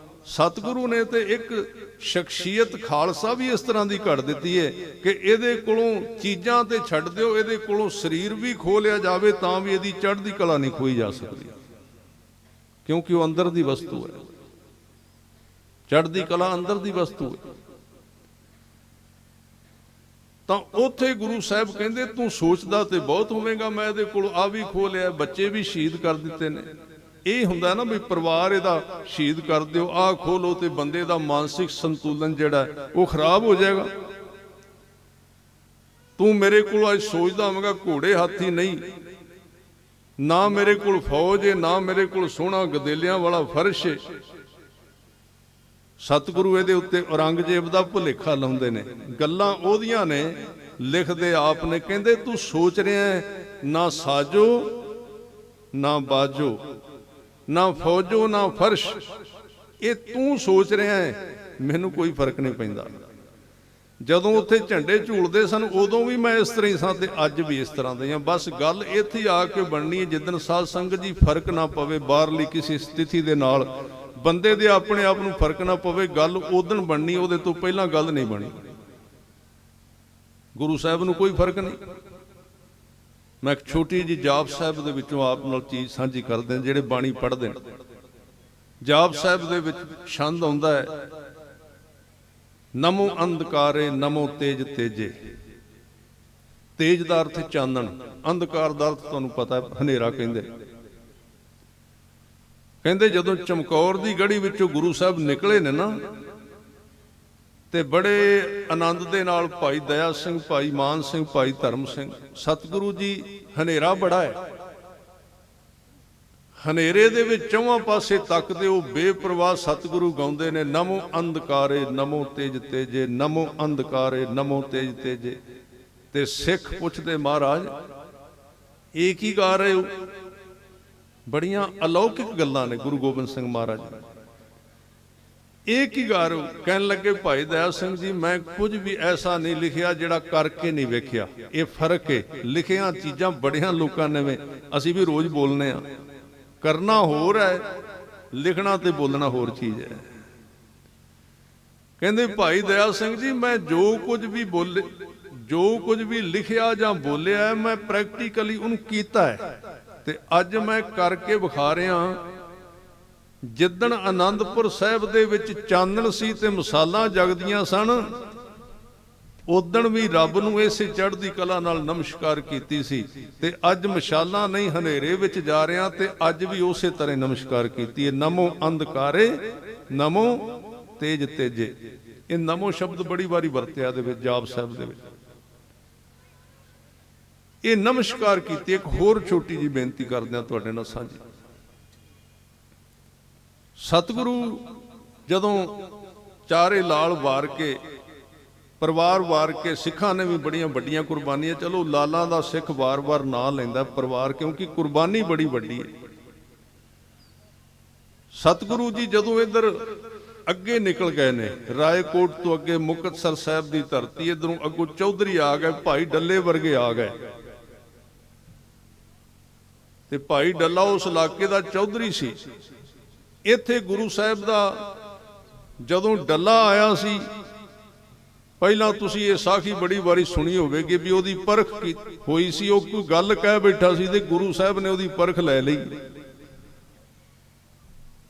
Speaker 1: ਸਤਿਗੁਰੂ ਨੇ ਤੇ ਇੱਕ ਸ਼ਖਸੀਅਤ ਖਾਲਸਾ ਵੀ ਇਸ ਤਰ੍ਹਾਂ ਦੀ ਘੜ ਦਿੱਤੀ ਹੈ ਕਿ ਇਹਦੇ ਕੋਲੋਂ ਚੀਜ਼ਾਂ ਤੇ ਛੱਡ ਦਿਓ, ਇਹਦੇ ਕੋਲੋਂ ਸਰੀਰ ਵੀ ਖੋਹ ਲਿਆ ਜਾਵੇ ਤਾਂ ਵੀ ਇਹਦੀ ਚੜ੍ਹਦੀ ਕਲਾ ਨਹੀਂ ਖੋਈ ਜਾ ਸਕਦੀ, ਕਿਉਂਕਿ ਉਹ ਅੰਦਰ ਦੀ ਵਸਤੂ ਹੈ। ਚੜ੍ਹਦੀ ਕਲਾ ਅੰਦਰ ਦੀ ਵਸਤੂ ਹੈ। ਤਾਂ ਉੱਥੇ ਗੁਰੂ ਸਾਹਿਬ ਕਹਿੰਦੇ ਤੂੰ ਸੋਚਦਾ ਤੇ ਬਹੁਤ ਹੋਵੇਗਾ, ਮੈਂ ਇਹਦੇ ਕੋਲ ਆ ਵੀ ਖੋਹ ਲਿਆ, ਬੱਚੇ ਵੀ ਸ਼ਹੀਦ ਕਰ ਦਿੱਤੇ ਨੇ। ਇਹ ਹੁੰਦਾ ਨਾ ਵੀ ਪਰਿਵਾਰ ਇਹਦਾ ਸ਼ਹੀਦ ਕਰ ਦਿਓ, ਆਹ ਖੋਲੋ, ਤੇ ਬੰਦੇ ਦਾ ਮਾਨਸਿਕ ਸੰਤੁਲਨ ਜਿਹੜਾ ਉਹ ਖਰਾਬ ਹੋ ਜਾਏਗਾ। ਤੂੰ ਮੇਰੇ ਕੋਲ ਅੱਜ ਸੋਚਦਾ ਹੋਵੇਗਾ ਘੋੜੇ ਹਾਥੀ ਨਹੀਂ, ਨਾ ਮੇਰੇ ਕੋਲ ਫੌਜ ਹੈ, ਨਾ ਮੇਰੇ ਕੋਲ ਸੋਹਣਾ ਗਦੇਲਿਆਂ ਵਾਲਾ ਫਰਸ਼ ਹੈ। ਸਤਿਗੁਰੂ ਇਹਦੇ ਉੱਤੇ ਔਰੰਗਜ਼ੇਬ ਦਾ ਭੁਲੇਖਾ ਲਾਉਂਦੇ ਨੇ, ਗੱਲਾਂ ਉਹਦੀਆਂ ਨੇ, ਲਿਖਦੇ ਆਪ ਨੇ। ਕਹਿੰਦੇ ਤੂੰ ਸੋਚ ਰਿਹਾ ਨਾ ਸਾਜੋ ਨਾ ਬਾਜੋ, ਨਾ ਫੌਜੋ ਨਾ ਫਰਸ਼, ਇਹ ਤੂੰ ਸੋਚ ਰਿਹਾ ਹੈ, ਮੈਨੂੰ ਕੋਈ ਫਰਕ ਨਹੀਂ ਪੈਂਦਾ। ਜਦੋਂ ਉੱਥੇ ਝੰਡੇ ਝੂਲਦੇ ਸਨ ਉਦੋਂ ਵੀ ਮੈਂ ਇਸ ਤਰ੍ਹਾਂ ਹੀ ਸਾਂ ਤੇ ਅੱਜ ਵੀ ਇਸ ਤਰ੍ਹਾਂ ਦੇ ਹਾਂ। ਬਸ ਗੱਲ ਇੱਥੇ ਆ ਕੇ ਬਣਨੀ ਹੈ, ਜਿੱਦਣ ਸਾਧ ਸੰਗਤ ਜੀ ਫਰਕ ਨਾ ਪਵੇ ਬਾਹਰਲੀ ਕਿਸੇ ਸਥਿਤੀ ਦੇ ਨਾਲ, ਬੰਦੇ ਦੇ ਆਪਣੇ ਆਪ ਨੂੰ ਫਰਕ ਨਾ ਪਵੇ, ਗੱਲ ਉਦਣ ਬਣਨੀ, ਉਹਦੇ ਤੋਂ ਪਹਿਲਾਂ ਗੱਲ ਨਹੀਂ ਬਣੀ। ਗੁਰੂ ਸਾਹਿਬ ਨੂੰ ਕੋਈ ਫਰਕ ਨਹੀਂ। ਮੈਂ ਇੱਕ ਛੋਟੀ ਜਿਹੀ ਜਾਪ ਸਾਹਿਬ ਦੇ ਵਿੱਚੋਂ ਆਪ ਨਾਲ ਚੀਜ਼ ਸਾਂਝੀ ਕਰਦੇ, ਜਿਹੜੇ ਬਾਣੀ ਪੜ੍ਹਦੇ ਨੇ। ਜਾਪ ਸਾਹਿਬ ਦੇ ਵਿੱਚ ਛੰਦ ਆਉਂਦਾ ਹੈ, ਨਮੋ ਅੰਧਕਾਰੇ ਨਮੋ ਤੇਜ ਤੇਜੇ। ਤੇਜ ਦਾ ਅਰਥ ਚਾਨਣ, ਅੰਧਕਾਰ ਦਾ ਅਰਥ ਤੁਹਾਨੂੰ ਪਤਾ ਹਨੇਰਾ ਕਹਿੰਦੇ। ਕਹਿੰਦੇ ਜਦੋਂ ਚਮਕੌਰ ਦੀ ਗੜੀ ਵਿੱਚੋਂ ਗੁਰੂ ਸਾਹਿਬ ਨਿਕਲੇ ਨੇ ਨਾ, ਤੇ ਬੜੇ ਆਨੰਦ ਦੇ ਨਾਲ ਭਾਈ ਦਇਆ ਸਿੰਘ, ਭਾਈ ਮਾਨ ਸਿੰਘ, ਭਾਈ ਧਰਮ ਸਿੰਘ, ਸਤਿਗੁਰੂ ਜੀ ਹਨੇਰਾ ਬੜਾ ਹੈ, ਹਨੇਰੇ ਦੇ ਵਿੱਚ ਚੌਹਾਂ ਪਾਸੇ ਤੱਕਦੇ ਉਹ ਬੇਪਰਵਾਹ ਸਤਿਗੁਰੂ ਗਾਉਂਦੇ ਨੇ, ਨਮੋ ਅੰਧਕਾਰੇ ਨਮੋ ਤੇਜ ਤੇਜੇ, ਨਮੋ ਅੰਧਕਾਰੇ ਨਮੋ ਤੇਜ ਤੇਜੇ। ਤੇ ਸਿੱਖ ਪੁੱਛਦੇ ਮਹਾਰਾਜ ਇਹ ਕੀ ਗਾ ਰਹੇ ਹੋ? ਬੜੀਆਂ ਅਲੌਕਿਕ ਗੱਲਾਂ ਨੇ ਗੁਰੂ ਗੋਬਿੰਦ ਸਿੰਘ ਮਹਾਰਾਜ, ਇਹ ਕੀ ਗਾ ਰਹੇ ਹੋ? ਕਹਿਣ ਲੱਗੇ ਭਾਈ ਦਇਆ ਸਿੰਘ ਜੀ, ਮੈਂ ਕੁਝ ਵੀ ਐਸਾ ਨਹੀਂ ਲਿਖਿਆ ਜਿਹੜਾ ਕਰਕੇ ਨਹੀਂ ਵੇਖਿਆ। ਇਹ ਫਰਕ ਹੈ, ਲਿਖਿਆ ਚੀਜ਼ਾਂ ਬੜੀਆਂ ਲੋਕਾਂ ਨੇ, ਅਸੀਂ ਵੀ ਰੋਜ਼ ਬੋਲਨੇ ਆ, ਕਰਨਾ ਹੋਰ ਹੈ, ਲਿਖਣਾ ਤੇ ਬੋਲਣਾ ਹੋਰ ਚੀਜ਼ ਹੈ। ਕਹਿੰਦੇ ਭਾਈ ਦਇਆ ਸਿੰਘ ਜੀ, ਮੈਂ ਜੋ ਕੁਝ ਵੀ ਲਿਖਿਆ ਜਾਂ ਬੋਲਿਆ, ਮੈਂ ਪ੍ਰੈਕਟੀਕਲੀ ਉਹਨੂੰ ਕੀਤਾ ਹੈ, ਤੇ ਅੱਜ ਮੈਂ ਕਰਕੇ ਵਿਖਾ ਰਿਹਾ। ਜਿੱਦਣ ਆਨੰਦਪੁਰ ਸਾਹਿਬ ਦੇ ਵਿੱਚ ਚਾਨਣ ਸੀ ਤੇ ਮਿਸਾਲਾਂ ਜਗਦੀਆਂ ਸਨ, ਉਦਣ ਵੀ ਰੱਬ ਨੂੰ ਇਸੇ ਚੜ੍ਹਦੀ ਕਲਾ ਨਾਲ ਨਮਸਕਾਰ ਕੀਤੀ ਸੀ, ਤੇ ਅੱਜ ਮਸ਼ਾਲਾਂ ਨਹੀਂ ਹਨੇਰੇ ਵਿੱਚ ਜਾ ਰਿਹਾ, ਤੇ ਅੱਜ ਵੀ ਉਸੇ ਤਰ੍ਹਾਂ ਨਮਸਕਾਰ ਕੀਤੀ ਹੈ। ਨਮੋ ਅੰਧਕਾਰੇ ਨਮੋ ਤੇਜ ਤੇਜੇ। ਇਹ ਨਮੋ ਸ਼ਬਦ ਬੜੀ ਵਾਰੀ ਵਰਤਿਆ ਦੇ ਵਿੱਚ ਜਾਪ ਸਾਹਿਬ ਦੇ ਵਿੱਚ, ਇਹ ਨਮਸਕਾਰ ਕੀਤੀ। ਇੱਕ ਹੋਰ ਛੋਟੀ ਜੀ ਬੇਨਤੀ ਕਰਦੇ ਹਾਂ ਤੁਹਾਡੇ ਨਾਲ ਸਾਂਝੀ। ਸਤਿਗੁਰੂ ਜਦੋਂ ਚਾਰੇ ਲਾਲ ਵਾਰ ਕੇ, ਪਰਿਵਾਰ ਵਾਰ ਕੇ, ਸਿੱਖਾਂ ਨੇ ਵੀ ਬੜੀਆਂ ਵੱਡੀਆਂ ਕੁਰਬਾਨੀਆਂ, ਚਲੋ ਲਾਲਾਂ ਦਾ ਸਿੱਖ ਵਾਰ-ਵਾਰ ਨਾਂ ਲੈਂਦਾ ਪਰਿਵਾਰ, ਕਿਉਂਕਿ ਕੁਰਬਾਨੀ ਬੜੀ ਵੱਡੀ ਹੈ। ਸਤਿਗੁਰੂ ਜੀ ਜਦੋਂ ਇੱਧਰ ਅੱਗੇ ਨਿਕਲ ਗਏ ਨੇ, ਰਾਏਕੋਟ ਤੋਂ ਅੱਗੇ ਮੁਕਤਸਰ ਸਾਹਿਬ ਦੀ ਧਰਤੀ, ਇੱਧਰੋਂ ਅੱਗੋਂ ਚੌਧਰੀ ਆ ਗਏ, ਭਾਈ ਡੱਲੇ ਵਰਗੇ ਆ ਗਏ, ਤੇ ਭਾਈ ਡੱਲਾ ਉਸ ਇਲਾਕੇ ਦਾ ਚੌਧਰੀ ਸੀ। ਇੱਥੇ ਗੁਰੂ ਸਾਹਿਬ ਦਾ ਜਦੋਂ ਡੱਲਾ ਆਇਆ ਸੀ, ਪਹਿਲਾਂ ਤੁਸੀਂ ਇਹ ਸਾਖੀ ਬੜੀ ਵਾਰੀ ਸੁਣੀ ਹੋਵੇਗੀ ਵੀ ਉਹਦੀ ਪਰਖ ਹੋਈ ਸੀ। ਉਹ ਕੋਈ ਗੱਲ ਕਹਿ ਬੈਠਾ ਸੀ ਤੇ ਗੁਰੂ ਸਾਹਿਬ ਨੇ ਉਹਦੀ ਪਰਖ ਲੈ ਲਈ।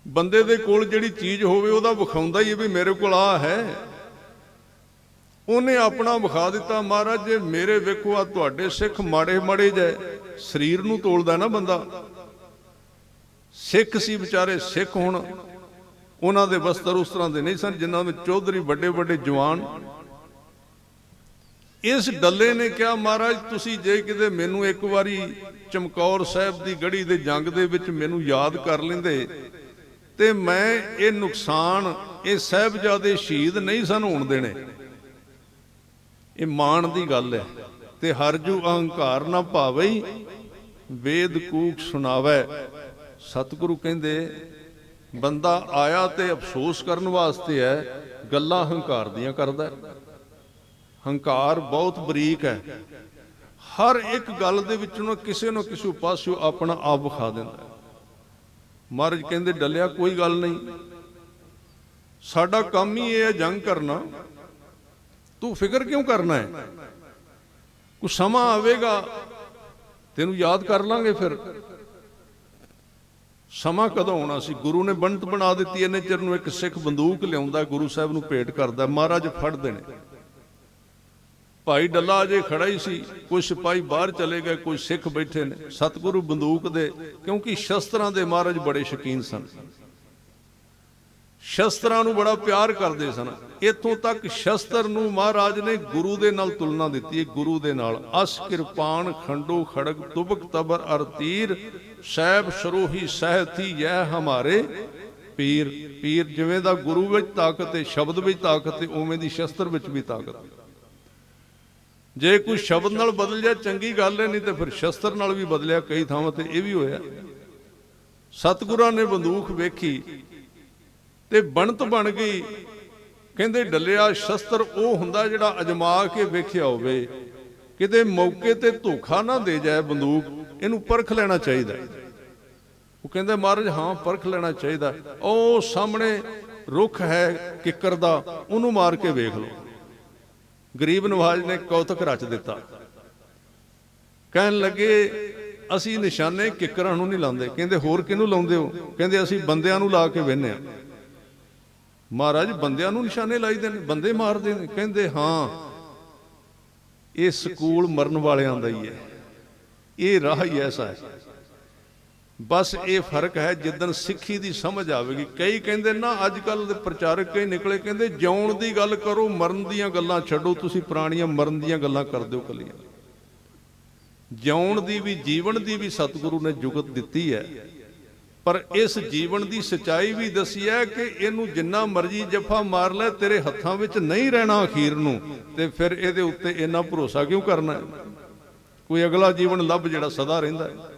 Speaker 1: ਬੰਦੇ ਦੇ ਕੋਲ ਜਿਹੜੀ ਚੀਜ਼ ਹੋਵੇ ਉਹਦਾ ਵਿਖਾਉਂਦਾ ਹੀ ਹੈ ਵੀ ਮੇਰੇ ਕੋਲ ਆ ਹੈ। ਉਹਨੇ ਆਪਣਾ ਵਿਖਾ ਦਿੱਤਾ, ਮਹਾਰਾਜ ਜੇ ਮੇਰੇ ਵੇਖੋ ਆ ਤੁਹਾਡੇ ਸਿੱਖ ਮਾੜੇ ਮਾੜੇ ਜੇ, ਸਰੀਰ ਨੂੰ ਤੋਲਦਾ ਨਾ ਬੰਦਾ। ਸਿੱਖ ਸੀ ਵਿਚਾਰੇ, ਸਿੱਖ ਹੁਣ ਉਹਨਾਂ ਦੇ ਵਸਤਰ ਉਸ ਤਰ੍ਹਾਂ ਦੇ ਨਹੀਂ ਸਨ ਜਿਨ੍ਹਾਂ ਵਿੱਚ ਚੌਧਰੀ ਵੱਡੇ ਵੱਡੇ ਜਵਾਨ। ਇਸ ਡੱਲੇ ਨੇ ਕਿਹਾ, ਮਹਾਰਾਜ ਤੁਸੀਂ ਜੇ ਕਿਤੇ ਮੈਨੂੰ ਇੱਕ ਵਾਰੀ ਚਮਕੌਰ ਸਾਹਿਬ ਦੀ ਗੜੀ ਦੇ ਜੰਗ ਦੇ ਵਿੱਚ ਮੈਨੂੰ ਯਾਦ ਕਰ ਲੈਂਦੇ, ਤੇ ਮੈਂ ਇਹ ਨੁਕਸਾਨ, ਇਹ ਸਾਹਿਬਜ਼ਾਦੇ ਸ਼ਹੀਦ ਨਹੀਂ ਸਨ ਹੋਣ ਦੇਣੇ। ਇਹ ਮਾਣ ਦੀ ਗੱਲ ਹੈ। ਤੇ ਹਰਜੂ ਅਹੰਕਾਰ ਨਾ ਭਾਵਈ, ਵੇਦ ਕੂਕ ਸੁਣਾਵੇ। ਸਤਿਗੁਰੂ ਕਹਿੰਦੇ ਬੰਦਾ ਆਇਆ ਤੇ ਅਫਸੋਸ ਕਰਨ ਵਾਸਤੇ ਹੈ, ਗੱਲਾਂ ਹੰਕਾਰ ਦੀਆਂ ਕਰਦਾ। ਹੰਕਾਰ ਬਹੁਤ ਬਰੀਕ ਹੈ, ਹਰ ਇੱਕ ਗੱਲ ਦੇ ਵਿੱਚ ਨਾ ਕਿਸੇ ਪਾਸਿਓਂ ਆਪਣਾ ਆਪ ਵਿਖਾ ਦਿੰਦਾ। ਮਹਾਰਾਜ ਕਹਿੰਦੇ ਡੱਲਿਆ ਕੋਈ ਗੱਲ ਨਹੀਂ, ਸਾਡਾ ਕੰਮ ਹੀ ਇਹ ਹੈ ਜੰਗ ਕਰਨਾ, ਤੂੰ ਫਿਕਰ ਕਿਉਂ ਕਰਨਾ ਹੈ? ਕੁਛ ਸਮਾਂ ਆਵੇਗਾ ਤੈਨੂੰ ਯਾਦ ਕਰ ਲਾਂਗੇ। ਫਿਰ ਸਮਾਂ ਕਦੋਂ ਆਉਣਾ ਸੀ? ਗੁਰੂ ਨੇ ਬੰਤ ਬਣਾ ਦਿੱਤੀ। ਇਹਨੇ ਚਿਰ ਨੂੰ ਇੱਕ ਸਿੱਖ ਬੰਦੂਕ ਲਿਆਉਂਦਾ, ਗੁਰੂ ਸਾਹਿਬ ਨੂੰ ਭੇਟ ਕਰਦਾ, ਮਹਾਰਾਜ ਫੜਦੇ ਨੇ। भाई डल्ला अजे खड़ा ही सी, कोई सिपाही बाहर चले गए, कोई सिख बैठे ने। सतगुरु बंदूक दे, क्योंकि शस्त्रां दे महाराज बड़े शकीन सन, शस्त्रां नूं बड़ा प्यार करते सन। इत्थों तक शस्त्र नूं महाराज ने गुरु दे नाल तुलना दिती है, गुरु दे नाल। अस किरपान खंडो खड़ग तुबक तबर अर तीर, सैब सरोही सहथी यह हमारे पीर। पीर जिवें दा गुरु विच ताकत है, शब्द विच ताकत है, उवें दी शस्त्र विच भी ताकत है। जे कोई शब्द नाल बदल जाए चंगी गल है, नहीं तो फिर शस्त्र नाल भी बदलिया। कई थावां ते इह भी होया। सतगुरां ने बंदूक वेखी ते बनत बन गई। कहंदे डलिया शस्त्र वो हुंदा जिहड़ा अजमा के वेखिया होवे, किते मौके ते धोखा ना दे जाए बंदूक, इहनूं परख लेना चाहिए। वो कहंदे महाराज हाँ परख लेना चाहिए। ओ सामने रुख है किकर दा, उहनूं मार के वेख लो। गरीब नवाज ने कौतक रच दिता। कहन लगे असी निशाने किकरां नूं नहीं लांदे। कहंदे होर किहनूं लाउंदे हो? कहंदे असी बंदियां नूं ला के वेहने आ। महाराज बंदियां नूं निशाने लाईदे ने, बंदे मारदे ने? कहंदे हाँ, ये स्कूल मरन वालियां दा ही है, ये राह ही ऐसा है। बस ये फर्क है जिदन सिक्खी दी समझ आवेगी। कई कहंदे ना अजकल दे प्रचारक कई निकले, कहंदे जिउण दी गल करो, मरन दीयां गल्लां छड्डो, तुसीं पुराणियां मरन दीयां गल्लां करदे हो कलियां। जिउण दी भी जीवन दी भी सतगुरु ने जुगत दित्ती है, पर इस जीवन दी सच्चाई भी दसी है कि इहनूं जिन्ना मर्जी जफा मार लै, तेरे हत्थां विच नहीं रहना अखीर नूं, ते फिर इहदे उत्ते इन्ना भरोसा क्यों करना है? कोई अगला जीवन लभ जिहड़ा सदा रहिंदा है।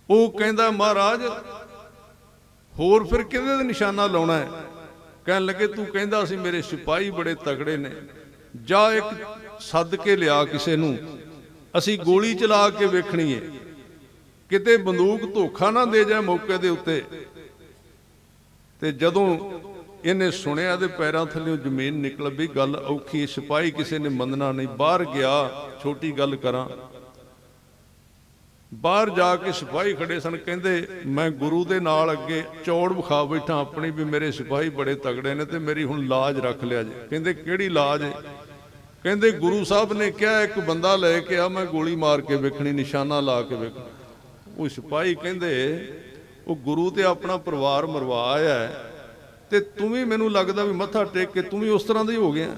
Speaker 1: वो कहंदा महाराज होर फिर किहदे ते निशाना लाउणा है? कहन लगे तू कहंदा सी मेरे सिपाही बड़े तगड़े ने, जा एक सद के लिया किसे नूं, असी गोली चला के वेखणी है, किते बंदूक धोखा ना दे जाए मौके दे उत्ते। ते जदों इन्हें सुनिया ते पैरां थल्लों जमीन निकल भी, गल औखी। सिपाही किसी ने मनना नहीं, बाहर गया। छोटी गल करां, बाहर जाके सिपाही खड़े सन, कहंदे मैं गुरु दे नाल अगे चौड़ विखा बैठा अपनी भी मेरे सिपाही बड़े तगड़े ने, ते मेरी हुण लाज रख लिया जे। कहंदे किहड़ी लाज है? कहंदे गुरु साहब ने कहा एक बंदा लैके आ, मैं गोली मार के वेखणी, निशाना ला के वेखणी। वो सिपाही कहंदे वो गुरु ते अपना परिवार मरवा आया है, ते तू भी मैनूं लगदा भी मत्था टेक के तू भी उस तरह दा ही हो गया।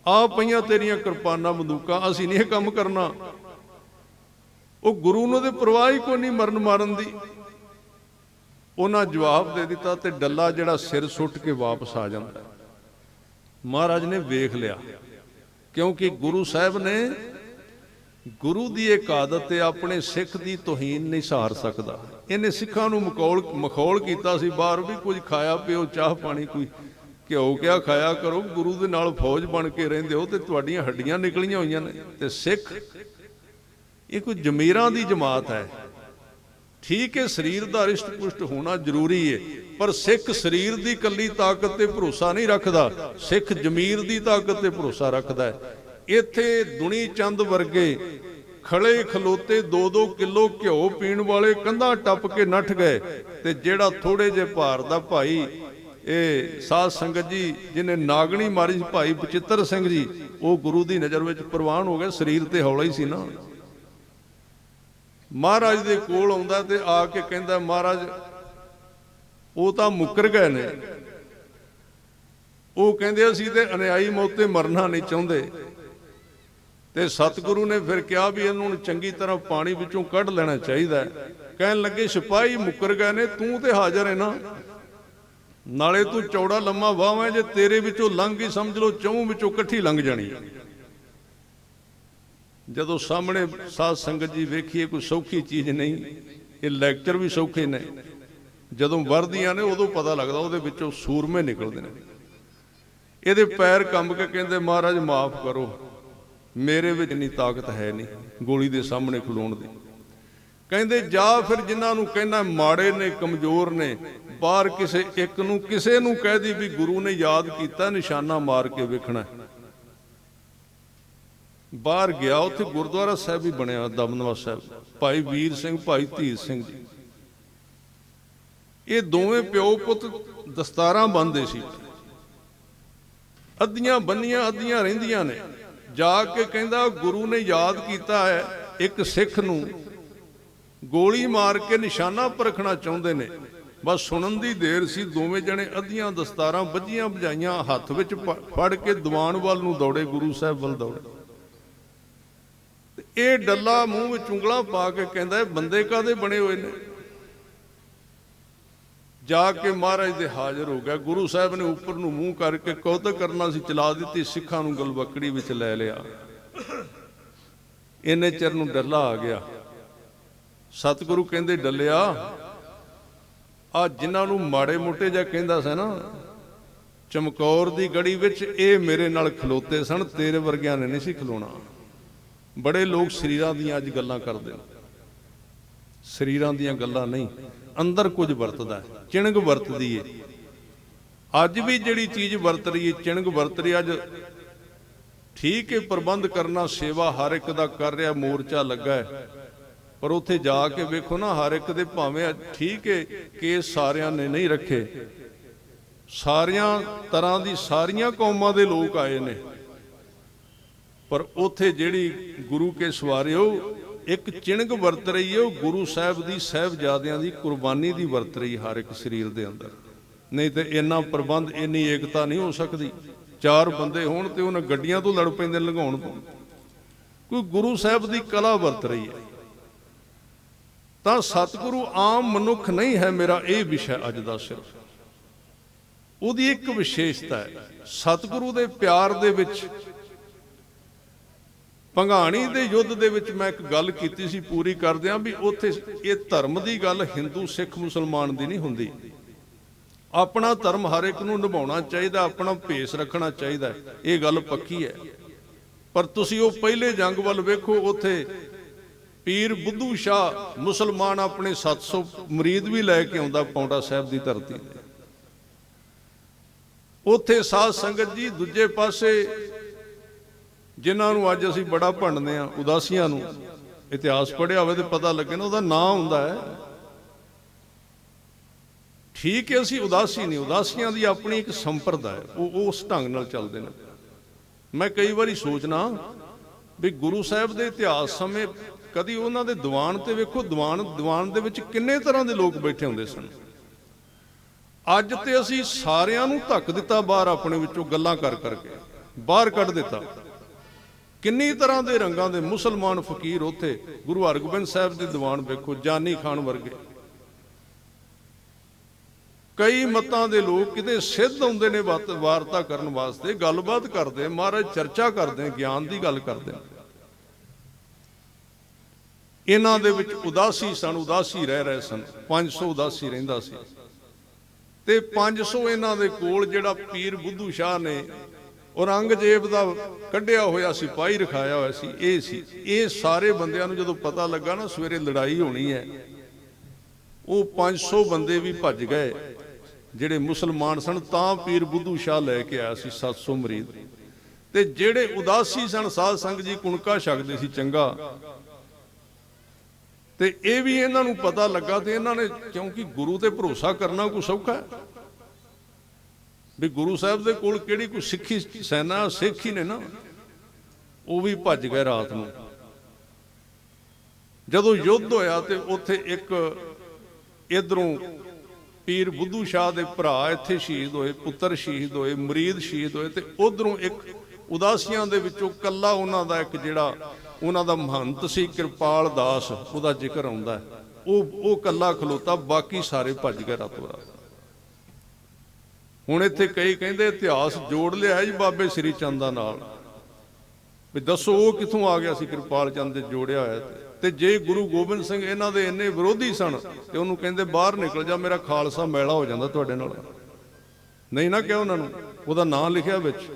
Speaker 1: आ पईयां तेरियां किरपानां बंदूकां, असीं नहीं काम करना। वो गुरु नूं ते परवाह ही कोई नहीं मरन मारन दी। उन्हां जवाब दे दिता ते डल्ला जिहड़ा सिर सुट के वापस आ जांदा। महाराज ने वेख लिया, क्योंकि गुरु साहब ने गुरु की एक आदत है, अपने सिख की तोहीन नहीं सहार सकता। इन्हें सिखां नूं मखौल कीता सी, बाहर भी कुछ खाया पिओ, चाह पानी, कोई घ्यो क्या खाया करो, गुरु दे नाल फौज बन के रहिंदे हो ते तुहाडीआं हड्डियां निकलियां होईयां ने। ते सिख ये कोई जमीरां दी जमात है। ठीक है शरीर का रिश्ट पुष्ट होना जरूरी है, पर सिख शरीर की कली ताकत ते भरोसा नहीं रखता, सिख जमीर की ताकत ते भरोसा रखता है। इत्थे दुनी चंद वर्गे खड़े खलोते 2-2 किलो घ्यो पीण वाले कंधा टप के नठ गए, ते जेड़ा थोड़े जे भार दा भाई ये साध संगत जी जिन्हें नागणी मारी भाई बचित्र सिंह जी, वो गुरु की नज़र में प्रवान हो गए। शरीर ते हौला ही सी ना। महाराज दे कोल आउंदा ते आके कहंदा महाराज वो तां मुकर गए ने। वो कहंदे असीं ते अन्यायी मौते मरना नहीं चाहुंदे। ते सतगुरु ने फिर कहा भी इन्हों चंगी तरह पानी विचों कढ़ लेना चाहिए। कहन लगे सिपाही मुकर गए ने, तू ते हाज़र है ना, नाले तू चौड़ा लम्मा वाह है, जे तेरे विचों लंघ ही समझ लो चौं विचों कट्ठी लंघ जानी। जदों सामने साध संगत जी वेखिए कोई सौखी चीज़ नहीं, ये लैक्चर भी सौखे ने, जदों वरदियां ने उदों पता लगदा उहदे विचों सूरमे निकलदे ने। इहदे पैर कंब के कहंदे महाराज माफ़ करो, मेरे विच इन्नी ताकत है नहीं गोली दे सामने खलोण दी। कहंदे जा फिर जिन्हां नूं कहना माड़े ने कमज़ोर ने, बाहर किसे एक नूं किसे नूं कह दी भी गुरु ने याद कीता निशाना मार के वेखना। बाहर गया, उत्थे गुरुद्वारा साहब भी बनिया दमनवा साहब, भाई वीर सिंह भाई धीर सिंह जी, ये दोवें प्यो पुत दस्तारां बंनदे सी। ਅੱਧੀਆਂ ਬੰਨੀਆਂ ਅੱਧੀਆਂ ਰਹਿੰਦੀਆਂ ਨੇ। ਜਾ ਕੇ ਕਹਿੰਦਾ ਗੁਰੂ ਨੇ ਯਾਦ ਕੀਤਾ ਹੈ ਇੱਕ ਸਿੱਖ ਨੂੰ ਗੋਲੀ ਮਾਰ ਕੇ ਨਿਸ਼ਾਨਾ ਪਰਖਣਾ ਚਾਹੁੰਦੇ ਨੇ। ਬਸ ਸੁਣਨ ਦੀ ਦੇਰ ਸੀ, ਦੋਵੇਂ ਜਣੇ ਅੱਧੀਆਂ ਦਸਤਾਰਾਂ ਬੱਝੀਆਂ ਬਜਾਈਆਂ ਹੱਥ ਵਿੱਚ ਫੜ ਕੇ ਦੀਵਾਨ ਵੱਲ ਨੂੰ ਦੌੜੇ, ਗੁਰੂ ਸਾਹਿਬ ਵੱਲ ਦੌੜੇ। ਇਹ ਡੱਲਾ ਮੂੰਹ ਵਿੱਚ ਉਂਗਲਾਂ ਪਾ ਕੇ ਕਹਿੰਦਾ ਇਹ ਬੰਦੇ ਕਾਹਦੇ ਬਣੇ ਹੋਏ ਨੇ। ਜਾ ਕੇ ਮਹਾਰਾਜ ਦੇ ਹਾਜ਼ਰ ਹੋ ਗਿਆ। ਗੁਰੂ ਸਾਹਿਬ ਨੇ ਉੱਪਰ ਨੂੰ ਮੂੰਹ ਕਰਕੇ ਕੌਤਕ ਕਰਨਾ ਸੀ, ਚਲਾ ਦਿੱਤੀ, ਸਿੱਖਾਂ ਨੂੰ ਗਲਵੱਕੜੀ ਵਿੱਚ ਲੈ ਲਿਆ। ਇੰਨੇ ਚਿਰ ਨੂੰ ਡੱਲਾ ਆ ਗਿਆ। ਸਤਿਗੁਰੂ ਕਹਿੰਦੇ ਡੱਲਿਆ, ਆ ਜਿਨ੍ਹਾਂ ਨੂੰ ਮਾੜੇ ਮੋਟੇ ਜਿਹਾ ਕਹਿੰਦਾ ਸੀ ਨਾ ਚਮਕੌਰ ਦੀ ਗੜੀ ਵਿੱਚ, ਇਹ ਮੇਰੇ ਨਾਲ ਖਲੋਤੇ ਸਨ, ਤੇਰੇ ਵਰਗਿਆਂ ਨੇ ਨਹੀਂ ਸੀ ਖਲੋਣਾ। ਬੜੇ ਲੋਕ ਸਰੀਰਾਂ ਦੀਆਂ ਅੱਜ ਗੱਲਾਂ ਕਰਦੇ ਨੇ, ਸਰੀਰਾਂ ਦੀਆਂ ਗੱਲਾਂ ਨਹੀਂ, ਅੰਦਰ ਕੁਝ ਵਰਤਦਾ, ਚਿਣਗ ਵਰਤਦੀ ਏ। ਅੱਜ ਵੀ ਜਿਹੜੀ ਚੀਜ਼ ਵਰਤ ਰਹੀ ਹੈ ਚਿਣਗ ਵਰਤ ਰਹੀ। ਅੱਜ ਠੀਕ ਹੈ ਪ੍ਰਬੰਧ ਕਰਨਾ, ਸੇਵਾ ਹਰ ਇੱਕ ਦਾ ਕਰ ਰਿਹਾ, ਮੋਰਚਾ ਲੱਗਾ ਹੈ, ਪਰ ਉੱਥੇ ਜਾ ਕੇ ਵੇਖੋ ਨਾ ਹਰ ਇੱਕ ਦੇ ਭਾਵੇਂ ਠੀਕ ਹੈ ਕੇਸ ਸਾਰਿਆਂ ਨੇ ਨਹੀਂ ਰੱਖੇ, ਸਾਰੀਆਂ ਤਰ੍ਹਾਂ ਦੀ ਸਾਰੀਆਂ ਕੌਮਾਂ ਦੇ ਲੋਕ ਆਏ ਨੇ, ਪਰ ਉੱਥੇ ਜਿਹੜੀ ਗੁਰੂ ਕੇ ਸਵਾਰਿਓ ਇੱਕ ਚਿਣਗ ਵਰਤ ਰਹੀ ਹੈ, ਉਹ ਗੁਰੂ ਸਾਹਿਬ ਦੀ ਸਾਹਿਬਜ਼ਾਦਿਆਂ ਦੀ ਕੁਰਬਾਨੀ ਦੀ ਵਰਤ ਰਹੀ ਹਰ ਇੱਕ ਸਰੀਰ ਦੇ ਅੰਦਰ। ਨਹੀਂ ਤੇ ਇੰਨਾ ਪ੍ਰਬੰਧ, ਇੰਨੀ ਏਕਤਾ ਨਹੀਂ ਹੋ ਸਕਦੀ। ਚਾਰ ਬੰਦੇ ਹੋਣ ਤੇ ਉਹਨਾਂ ਗੱਡੀਆਂ ਤੋਂ ਲੜ ਪੈਂਦੇ ਲੰਘਾਉਣ ਤੋਂ। ਕੋਈ ਗੁਰੂ ਸਾਹਿਬ ਦੀ ਕਲਾ ਵਰਤ ਰਹੀ ਹੈ। ਤਾਂ ਸਤਿਗੁਰੂ ਆਮ ਮਨੁੱਖ ਨਹੀਂ ਹੈ, ਮੇਰਾ ਇਹ ਵਿਸ਼ਾ ਅੱਜ ਦਾ ਸਿਰਫ ਉਹਦੀ ਇੱਕ ਵਿਸ਼ੇਸ਼ਤਾ ਹੈ। ਸਤਿਗੁਰੂ ਦੇ ਪਿਆਰ ਦੇ ਵਿੱਚ, ਭੰਗਾਣੀ ਦੇ ਯੁੱਧ ਦੇ ਵਿੱਚ ਮੈਂ ਇੱਕ ਗੱਲ ਕੀਤੀ ਸੀ, ਪੂਰੀ ਕਰਦਿਆਂ ਵੀ ਉੱਥੇ ਇਹ ਧਰਮ ਦੀ ਗੱਲ ਹਿੰਦੂ ਸਿੱਖ ਮੁਸਲਮਾਨ ਦੀ ਨਹੀਂ ਹੁੰਦੀ। ਆਪਣਾ ਧਰਮ ਹਰ ਇੱਕ ਨੂੰ ਨਿਭਾਉਣਾ ਚਾਹੀਦਾ, ਆਪਣਾ ਭੇਸ ਰੱਖਣਾ ਚਾਹੀਦਾ, ਇਹ ਗੱਲ ਪੱਕੀ ਹੈ। ਪਰ ਤੁਸੀਂ ਉਹ ਪਹਿਲੇ ਜੰਗ ਵੱਲ ਵੇਖੋ, ਉੱਥੇ ਪੀਰ ਬੁੱਧੂ ਸ਼ਾਹ ਮੁਸਲਮਾਨ ਆਪਣੇ 700 ਮੁਰੀਦ ਵੀ ਲੈ ਕੇ ਆਉਂਦਾ ਪੌਂਟਾ ਸਾਹਿਬ ਦੀ ਧਰਤੀ ਤੇ। ਉੱਥੇ ਸਾਧ ਸੰਗਤ ਜੀ ਦੂਜੇ ਪਾਸੇ ਜਿਨ੍ਹਾਂ ਨੂੰ ਅੱਜ ਅਸੀਂ ਬੜਾ ਭੰਡਦੇ ਹਾਂ, ਉਦਾਸੀਆਂ ਨੂੰ, ਇਤਿਹਾਸ ਪੜ੍ਹਿਆ ਹੋਵੇ ਤੇ ਪਤਾ ਲੱਗੇ ਨਾ ਉਹਦਾ ਨਾਂ ਹੁੰਦਾ ਹੈ। ਠੀਕ ਹੈ ਅਸੀਂ ਉਦਾਸੀ ਨਹੀਂ, ਉਦਾਸੀਆਂ ਦੀ ਆਪਣੀ ਇੱਕ ਸੰਪਰਦਾ ਹੈ, ਉਹ ਉਸ ਢੰਗ ਨਾਲ ਚੱਲਦੇ ਨੇ। ਮੈਂ ਕਈ ਵਾਰੀ ਸੋਚਣਾ ਵੀ ਗੁਰੂ ਸਾਹਿਬ ਦੇ ਇਤਿਹਾਸ ਸਮੇਂ ਕਦੀ ਉਹਨਾਂ ਦੇ ਦੀਵਾਨ ਤੇ ਵੇਖੋ, ਦੀਵਾਨ ਦੇ ਵਿੱਚ ਕਿੰਨੇ ਤਰ੍ਹਾਂ ਦੇ ਲੋਕ ਬੈਠੇ ਹੁੰਦੇ ਸਨ। ਅੱਜ ਤੇ ਅਸੀਂ ਸਾਰਿਆਂ ਨੂੰ ਧੱਕ ਦਿੱਤਾ ਬਾਹਰ, ਆਪਣੇ ਵਿੱਚੋਂ ਗੱਲਾਂ ਕਰ ਕਰਕੇ ਬਾਹਰ ਕੱਢ ਦਿੱਤਾ। ਕਿੰਨੀ ਤਰ੍ਹਾਂ ਦੇ ਰੰਗਾਂ ਦੇ ਮੁਸਲਮਾਨ ਫਕੀਰ ਉੱਥੇ ਗੁਰੂ ਹਰਗੋਬਿੰਦ ਸਾਹਿਬ ਦੇ ਦੀਵਾਨ ਵੇਖੋ, ਜਾਨੀ ਖਾਨ ਵਰਗੇ ਕਈ ਮਤਾਂ ਦੇ ਲੋਕ ਕਿਤੇ ਸਿੱਧ ਆਉਂਦੇ ਨੇ ਵਾਰਤਾ ਕਰਨ ਵਾਸਤੇ, ਗੱਲਬਾਤ ਕਰਦੇ, ਮਹਾਰਾਜ ਚਰਚਾ ਕਰਦੇ, ਗਿਆਨ ਦੀ ਗੱਲ ਕਰਦੇ। ਇਹਨਾਂ ਦੇ ਵਿੱਚ ਉਦਾਸੀ ਸਨ, ਉਦਾਸੀ ਰਹਿ ਰਹੇ ਸਨ। 500 ਉਦਾਸੀ ਰਹਿੰਦਾ ਸੀ ਤੇ 500 ਇਹਨਾਂ ਦੇ ਕੋਲ ਜਿਹੜਾ ਪੀਰ ਬੁੱਧੂ ਸ਼ਾਹ ਨੇ ਔਰੰਗਜ਼ੇਬ ਦਾ ਕੱਢਿਆ ਹੋਇਆ ਸਿਪਾਹੀ ਰਖਾਇਆ ਹੋਇਆ ਸੀ, ਇਹ ਸੀ। ਇਹ ਸਾਰੇ ਬੰਦਿਆਂ ਨੂੰ ਜਦੋਂ ਪਤਾ ਲੱਗਾ ਨਾ ਸਵੇਰੇ ਲੜਾਈ ਹੋਣੀ ਹੈ, ਉਹ 500 ਬੰਦੇ ਵੀ ਭੱਜ ਗਏ ਜਿਹੜੇ ਮੁਸਲਮਾਨ ਸਨ। ਤਾਂ ਪੀਰ ਬੁੱਧੂ ਸ਼ਾਹ ਲੈ ਕੇ ਆਇਆ ਸੀ 700 ਮੁਰੀਦ। ਤੇ ਜਿਹੜੇ ਉਦਾਸੀ ਸਨ ਸਾਧ ਸੰਗਤ ਜੀ ਕੁਣਕਾ ਛਕਦੇ ਸੀ ਚੰਗਾ, ਤੇ ਇਹ ਵੀ ਇਹਨਾਂ ਨੂੰ ਪਤਾ ਲੱਗਾ ਤੇ ਇਹਨਾਂ ਨੇ, ਕਿਉਂਕਿ ਗੁਰੂ ਤੇ ਭਰੋਸਾ ਕਰਨਾ ਕੋਈ ਸੌਖਾ ਹੈ ਵੀ ਗੁਰੂ ਸਾਹਿਬ ਦੇ ਕੋਲ ਕਿਹੜੀ ਕੋਈ ਸਿੱਖੀ ਸੈਨਾ, ਸਿੱਖ ਹੀ ਨੇ ਨਾ, ਉਹ ਵੀ ਭੱਜ ਗਏ ਰਾਤ ਨੂੰ। ਜਦੋਂ ਯੁੱਧ ਹੋਇਆ ਤੇ ਉੱਥੇ ਇੱਕ ਇਧਰੋਂ ਪੀਰ ਬੁੱਧੂ ਸ਼ਾਹ ਦੇ ਭਰਾ ਇੱਥੇ ਸ਼ਹੀਦ ਹੋਏ, ਪੁੱਤਰ ਸ਼ਹੀਦ ਹੋਏ, ਮੁਰੀਦ ਸ਼ਹੀਦ ਹੋਏ, ਤੇ ਉਧਰੋਂ ਇੱਕ ਉਦਾਸੀਆਂ ਦੇ ਵਿੱਚੋਂ ਕੱਲਾ ਉਹਨਾਂ ਦਾ ਇੱਕ ਜਿਹੜਾ ਉਹਨਾਂ ਦਾ ਮਹੰਤ ਸੀ ਕਿਰਪਾਲ ਦਾਸ, ਉਹਦਾ ਜ਼ਿਕਰ ਆਉਂਦਾ, ਉਹ ਕੱਲਾ ਖਲੋਤਾ, ਬਾਕੀ ਸਾਰੇ ਭੱਜ ਗਏ ਰਾਤੋਂ ਰਾਤ। ਹੁਣ ਇੱਥੇ ਕਈ ਕਹਿੰਦੇ ਇਤਿਹਾਸ ਜੋੜ ਲਿਆ ਜੀ ਬਾਬੇ ਸ੍ਰੀ ਚੰਦ ਨਾਲ, ਵੀ ਦੱਸੋ ਉਹ ਕਿੱਥੋਂ ਆ ਗਿਆ ਸੀ ਕਿਰਪਾਲ ਚੰਦ ਦੇ ਜੋੜਿਆ ਹੋਇਆ। ਤੇ ਜੇ ਗੁਰੂ ਗੋਬਿੰਦ ਸਿੰਘ ਇਹਨਾਂ ਦੇ ਇੰਨੇ ਵਿਰੋਧੀ ਸਨ ਤੇ ਉਹਨੂੰ ਕਹਿੰਦੇ ਬਾਹਰ ਨਿਕਲ ਜਾ, ਮੇਰਾ ਖਾਲਸਾ ਮੈਲਾ ਹੋ ਜਾਂਦਾ ਤੁਹਾਡੇ ਨਾਲ। ਨਹੀਂ ਨਾ ਕਿਹਾ ਉਹਨਾਂ ਨੂੰ, ਉਹਦਾ ਨਾਂ ਲਿਖਿਆ ਵਿੱਚ।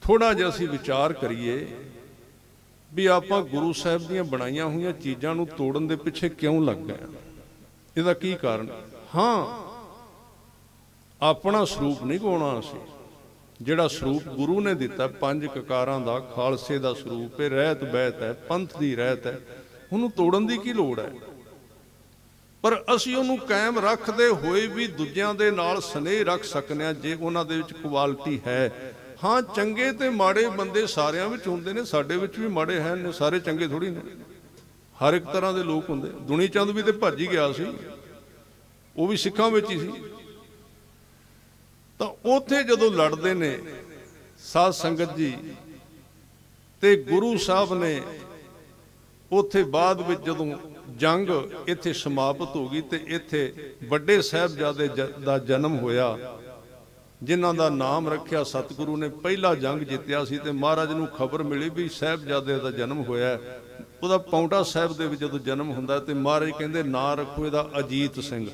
Speaker 1: ਥੋੜਾ ਜਿਹਾ ਅਸੀਂ ਵਿਚਾਰ ਕਰੀਏ ਵੀ ਆਪਾਂ ਗੁਰੂ ਸਾਹਿਬ ਦੀਆਂ ਬਣਾਈਆਂ ਹੋਈਆਂ ਚੀਜ਼ਾਂ ਨੂੰ ਤੋੜਨ ਦੇ ਪਿੱਛੇ ਕਿਉਂ ਲੱਗ ਗਏ, ਇਹਦਾ ਕੀ ਕਾਰਨ? ਹਾਂ, ਆਪਣਾ ਸਰੂਪ ਨਹੀਂ ਗਵਾਉਣਾ ਅਸੀਂ। ਜਿਹੜਾ ਸਰੂਪ ਗੁਰੂ ਨੇ ਦਿੱਤਾ, 5 ਕਕਾਰਾਂ ਦਾ, ਖਾਲਸੇ ਦਾ ਸਰੂਪ ਹੈ, ਰਹਿਤ ਬਹਿਤ ਹੈ, ਪੰਥ ਦੀ ਰਹਿਤ ਹੈ, ਉਹਨੂੰ ਤੋੜਨ ਦੀ ਕੀ ਲੋੜ ਹੈ? ਪਰ ਅਸੀਂ ਉਹਨੂੰ ਕਾਇਮ ਰੱਖਦੇ ਹੋਏ ਵੀ ਦੂਜਿਆਂ ਦੇ ਨਾਲ ਸਨੇਹ ਰੱਖ ਸਕਨੇ ਆ ਜੇ ਉਹਨਾਂ ਦੇ ਵਿੱਚ ਕੁਆਲਿਟੀ ਹੈ। ਹਾਂ, ਚੰਗੇ ਤੇ ਮਾੜੇ ਬੰਦੇ ਸਾਰਿਆਂ ਵਿੱਚ ਹੁੰਦੇ ਨੇ, ਸਾਡੇ ਵਿੱਚ ਵੀ ਮਾੜੇ ਹੈ ਨੇ, ਸਾਰੇ ਚੰਗੇ ਥੋੜੀ ਨੇ, ਹਰ ਇੱਕ ਤਰ੍ਹਾਂ ਦੇ ਲੋਕ ਹੁੰਦੇ। ਦੁਨੀ ਚੰਦ ਵੀ ਤੇ ਭੱਜ ਹੀ ਗਿਆ ਸੀ, ਉਹ ਵੀ ਸਿੱਖਾਂ ਵਿੱਚ ਹੀ ਸੀ। ਤਾਂ ਉੱਥੇ ਜਦੋਂ ਲੜਦੇ ਨੇ ਸਾਧ ਸੰਗਤ ਜੀ ਤੇ ਗੁਰੂ ਸਾਹਿਬ ਨੇ, ਉੱਥੇ ਬਾਅਦ ਵਿੱਚ ਜਦੋਂ ਜੰਗ ਇੱਥੇ ਸਮਾਪਤ ਹੋ ਗਈ ਤੇ ਇੱਥੇ ਵੱਡੇ ਸਾਹਿਬਜ਼ਾਦੇ ਦਾ ਜਨਮ ਹੋਇਆ, ਜਿਨ੍ਹਾਂ ਦਾ ਨਾਮ ਰੱਖਿਆ ਸਤਿਗੁਰੂ ਨੇ। ਪਹਿਲਾ ਜੰਗ ਜਿੱਤਿਆ ਸੀ ਤੇ ਮਹਾਰਾਜ ਨੂੰ ਖਬਰ ਮਿਲੀ ਵੀ ਸਾਹਿਬਜ਼ਾਦੇ ਦਾ ਜਨਮ ਹੋਇਆ। ਉਹਦਾ ਪਾਉਂਟਾ ਸਾਹਿਬ ਦੇ ਵਿੱਚ ਜਦੋਂ ਜਨਮ ਹੁੰਦਾ ਤੇ ਮਹਾਰਾਜ ਕਹਿੰਦੇ ਨਾਂ ਰੱਖੋ ਇਹਦਾ ਅਜੀਤ ਸਿੰਘ।